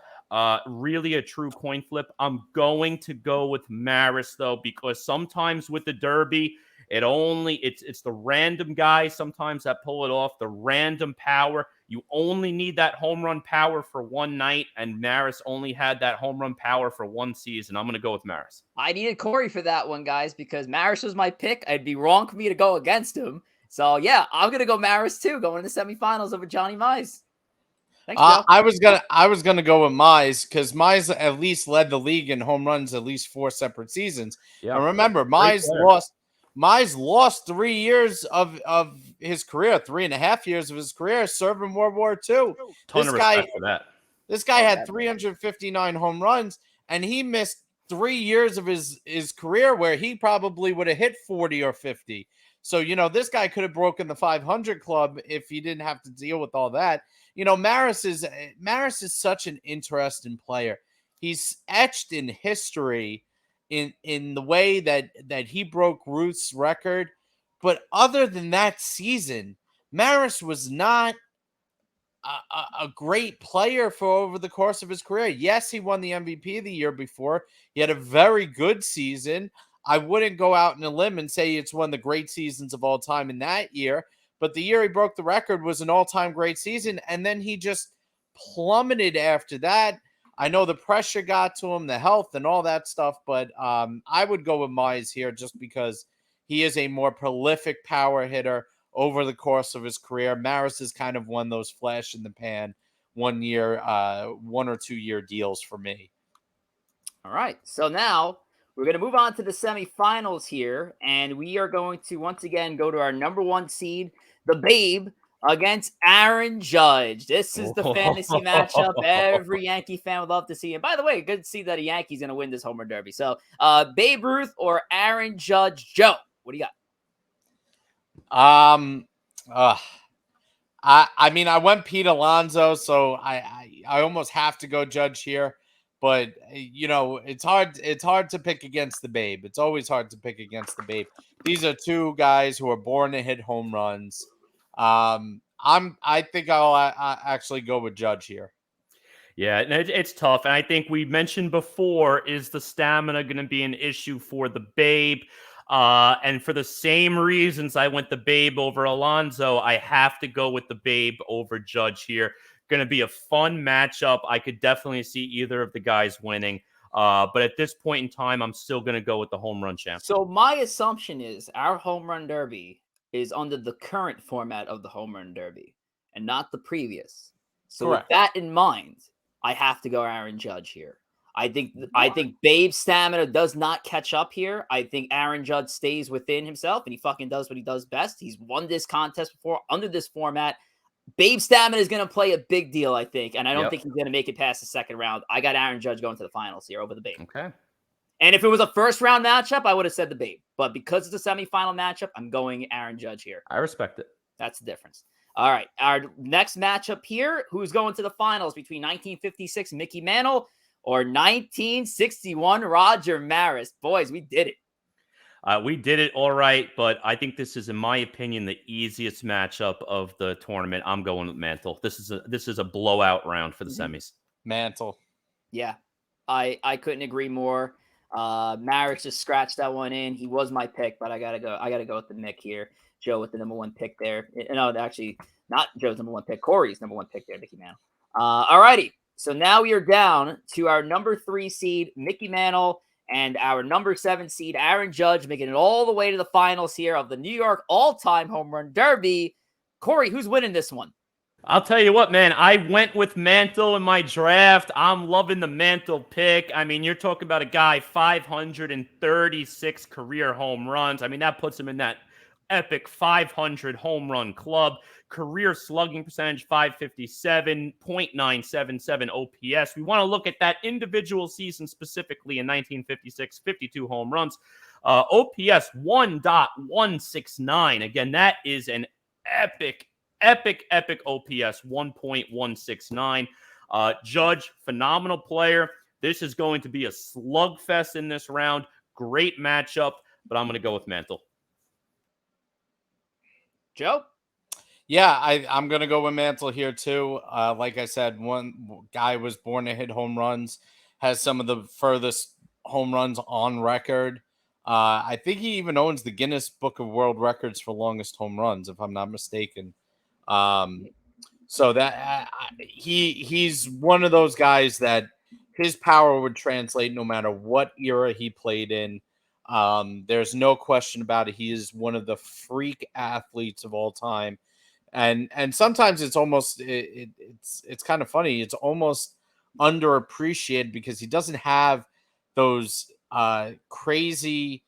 really a true coin flip. I'm going to go with Maris, though, because sometimes with the Derby, it's the random guys sometimes that pull it off, the random power. You only need that home run power for one night, and Maris only had that home run power for one season. I'm going to go with Maris. I needed Corey for that one, guys, because Maris was my pick. It'd be wrong for me to go against him. So, yeah, I'm going to go Maris, too, going to the semifinals over Johnny Mize. Thanks, Joe. I was gonna go with Mize because Mize at least led the league in home runs at least 4 separate seasons. Yeah. And remember, Mize lost 3 years of his career, 3.5 years of his career serving World War II. Ton of respect for that. This guy had 359 home runs, and he missed 3 years of his career where he probably would have hit 40 or 50. So, this guy could have broken the 500 club if he didn't have to deal with all that. Maris is such an interesting player. He's etched in history in the way that he broke Ruth's record. But other than that season, Maris was not a great player for over the course of his career. Yes, he won the MVP the year before. He had a very good season. I wouldn't go out on a limb and say it's one of the great seasons of all time in that year. But the year he broke the record was an all-time great season. And then he just plummeted after that. I know the pressure got to him, the health and all that stuff. But I would go with Mize here just because he is a more prolific power hitter over the course of his career. Maris is kind of one of those flash in the pan 1 or 2 year deals for me. All right. So now we're going to move on to the semifinals here, and we are going to once again go to our number 1 seed, the Babe, against Aaron Judge. This is the fantasy matchup every Yankee fan would love to see. And by the way, good to see that a Yankee's going to win this home run derby. So Babe Ruth or Aaron Judge. Joe, what do you got? I mean, I went Pete Alonso, so I almost have to go Judge here. But it's hard to pick against the Babe. It's always hard to pick against the Babe. These are two guys who are born to hit home runs. I think I'll actually go with Judge here. Yeah, it's tough. And I think we mentioned before, is the stamina going to be an issue for the Babe? And for the same reasons I went the Babe over Alonso, I have to go with the Babe over Judge here. Going to be a fun matchup. I could definitely see either of the guys winning. But at this point in time, I'm still going to go with the home run champ. So my assumption is our home run derby is under the current format of the home run derby and not the previous. So Correct. With that in mind, I have to go Aaron Judge here. I think Babe's stamina does not catch up here. I think Aaron Judge stays within himself and he fucking does what he does best. He's won this contest before under this format. Babe's stamina is going to play a big deal, I think, and I don't think he's going to make it past the second round. I got Aaron Judge going to the finals here over the Babe. Okay. And if it was a first-round matchup, I would have said the Babe. But because it's a semifinal matchup, I'm going Aaron Judge here. I respect it. That's the difference. All right. Our next matchup here, who's going to the finals between 1956 Mickey Mantle or 1961 Roger Maris? Boys, we did it. We did it all right, but I think this is, in my opinion, the easiest matchup of the tournament. I'm going with Mantle. This is a blowout round for the semis. Mantle. Yeah, I couldn't agree more. Maris just scratched that one in. He was my pick, but I gotta go with the Mick here. Joe with the number one pick there. No, actually, not Joe's number one pick. Corey's number one pick there, Mickey Mantle. All righty. So now we are down to our number 3 seed, Mickey Mantle, and our number 7 seed, Aaron Judge, making it all the way to the finals here of the New York all-time home run derby. Corey, who's winning this one? I'll tell you what, man. I went with Mantle in my draft. I'm loving the Mantle pick. I mean, you're talking about a guy, 536 career home runs. I mean, that puts him in that epic 500 home run club. Career slugging percentage, 557, .977 OPS. We want to look at that individual season specifically in 1956, 52 home runs. OPS 1.169. Again, that is an epic OPS 1.169. Judge, phenomenal player. This is going to be a slugfest in this round. Great matchup, but I'm going to go with Mantle. Joe? Yeah, I'm going to go with Mantle here too. Like I said, one guy was born to hit home runs, has some of the furthest home runs on record. I think he even owns the Guinness Book of World Records for longest home runs, if I'm not mistaken. So that he's one of those guys that his power would translate no matter what era he played in. There's no question about it. He is one of the freak athletes of all time. And sometimes it's almost it's kind of funny. It's almost underappreciated because he doesn't have those crazy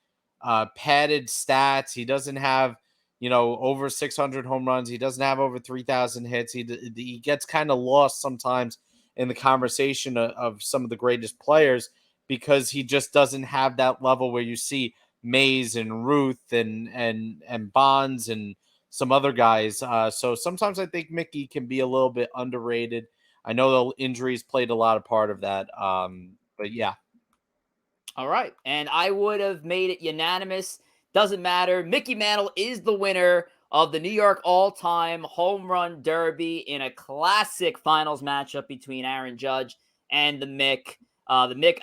padded stats. He doesn't have, over 600 home runs. He doesn't have over 3,000 hits. He gets kind of lost sometimes in the conversation of some of the greatest players because he just doesn't have that level where you see Mays and Ruth and Bonds and some other guys. So sometimes I think Mickey can be a little bit underrated. I know the injuries played a lot of part of that. But yeah. All right. And I would have made it unanimous. Doesn't matter. Mickey Mantle is the winner of the New York all-time home run derby in a classic finals matchup between Aaron Judge and the Mick. The Mick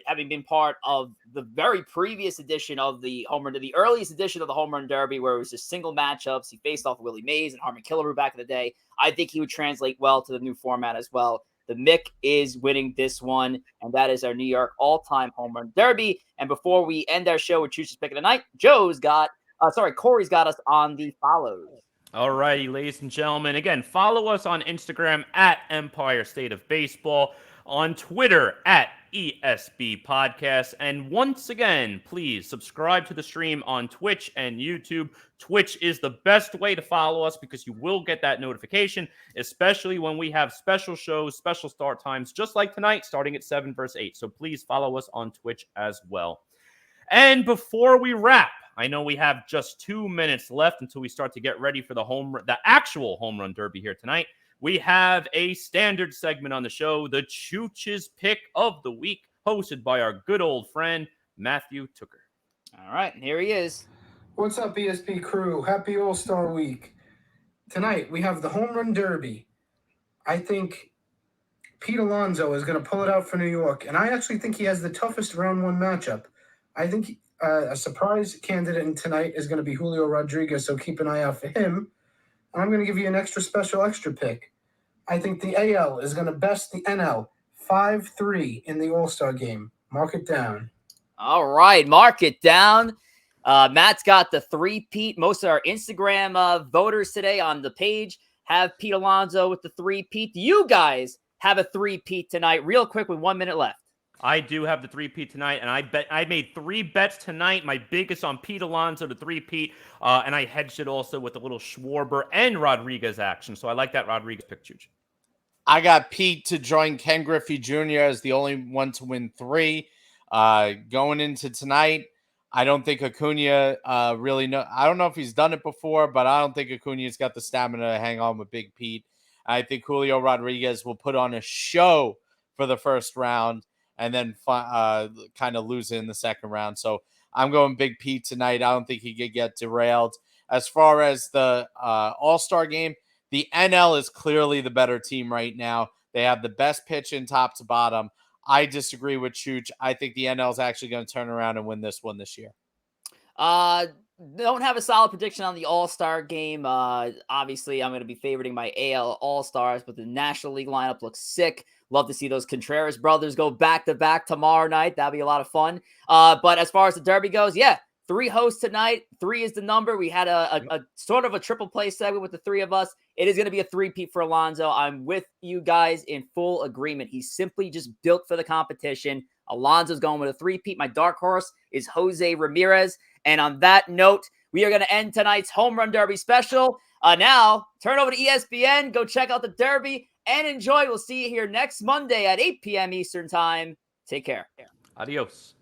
having been part of the very previous edition of the earliest edition of the home run derby, where it was just single matchups. He faced off Willie Mays and Harmon Killebrew back in the day. I think he would translate well to the new format as well. The Mick is winning this one, and that is our New York all-time home run derby. And before we end our show with Chooch's pick of the night, Corey's got us on the follows. All righty, ladies and gentlemen. Again, follow us on Instagram at Empire State of Baseball, on Twitter at ESB Podcast. And once again, please subscribe to the stream on Twitch and YouTube. Twitch is the best way to follow us because you will get that notification, especially when we have special shows, special start times, just like tonight, starting at 7 versus 8. So please follow us on Twitch as well. And before we wrap, I know we have just 2 minutes left until we start to get ready for the actual home run derby here tonight. We have a standard segment on the show, the Chooch's Pick of the Week, hosted by our good old friend, Matthew Tooker. All right, here he is. What's up, ESP crew? Happy All-Star Week. Tonight, we have the Home Run Derby. I think Pete Alonso is going to pull it out for New York, and I actually think he has the toughest round one matchup. I think a surprise candidate tonight is going to be Julio Rodriguez, so keep an eye out for him. And I'm going to give you an extra pick. I think the AL is going to best the NL 5-3 in the All-Star game. Mark it down. All right, mark it down. Matt's got the three-peat. Most of our Instagram voters today on the page have Pete Alonso with the three-peat. You guys have a three-peat tonight. Real quick with 1 minute left. I do have the three-peat tonight, and I made 3 bets tonight. My biggest on Pete Alonso, the three-peat, and I hedged it also with a little Schwarber and Rodriguez action. So I like that Rodriguez pick, Chooch. I got Pete to join Ken Griffey Jr. as the only one to win 3. Going into tonight, I don't think Acuna really know. I don't know if he's done it before, but I don't think Acuna's got the stamina to hang on with Big Pete. I think Julio Rodriguez will put on a show for the first round and then kind of lose it in the second round. So I'm going Big Pete tonight. I don't think he could get derailed. As far as the All-Star game, the NL is clearly the better team right now. They have the best pitch in top to bottom. I disagree with Chooch. I think the NL is actually going to turn around and win this one this year. Don't have a solid prediction on the All-Star game. Obviously, I'm going to be favoriting my AL All-Stars, but the National League lineup looks sick. Love to see those Contreras brothers go back-to-back tomorrow night. That'll be a lot of fun. But as far as the Derby goes, yeah, 3 hosts tonight. 3 is the number. We had a sort of a triple play segment with the 3 of us. It is going to be a 3-peat for Alonso. I'm with you guys in full agreement. He's simply just built for the competition. Alonso's going with a 3-peat. My dark horse is Jose Ramirez. And on that note, we are going to end tonight's Home Run Derby special. Now, turn over to ESPN. Go check out the Derby and enjoy. We'll see you here next Monday at 8 p.m. Eastern Time. Take care. Adios.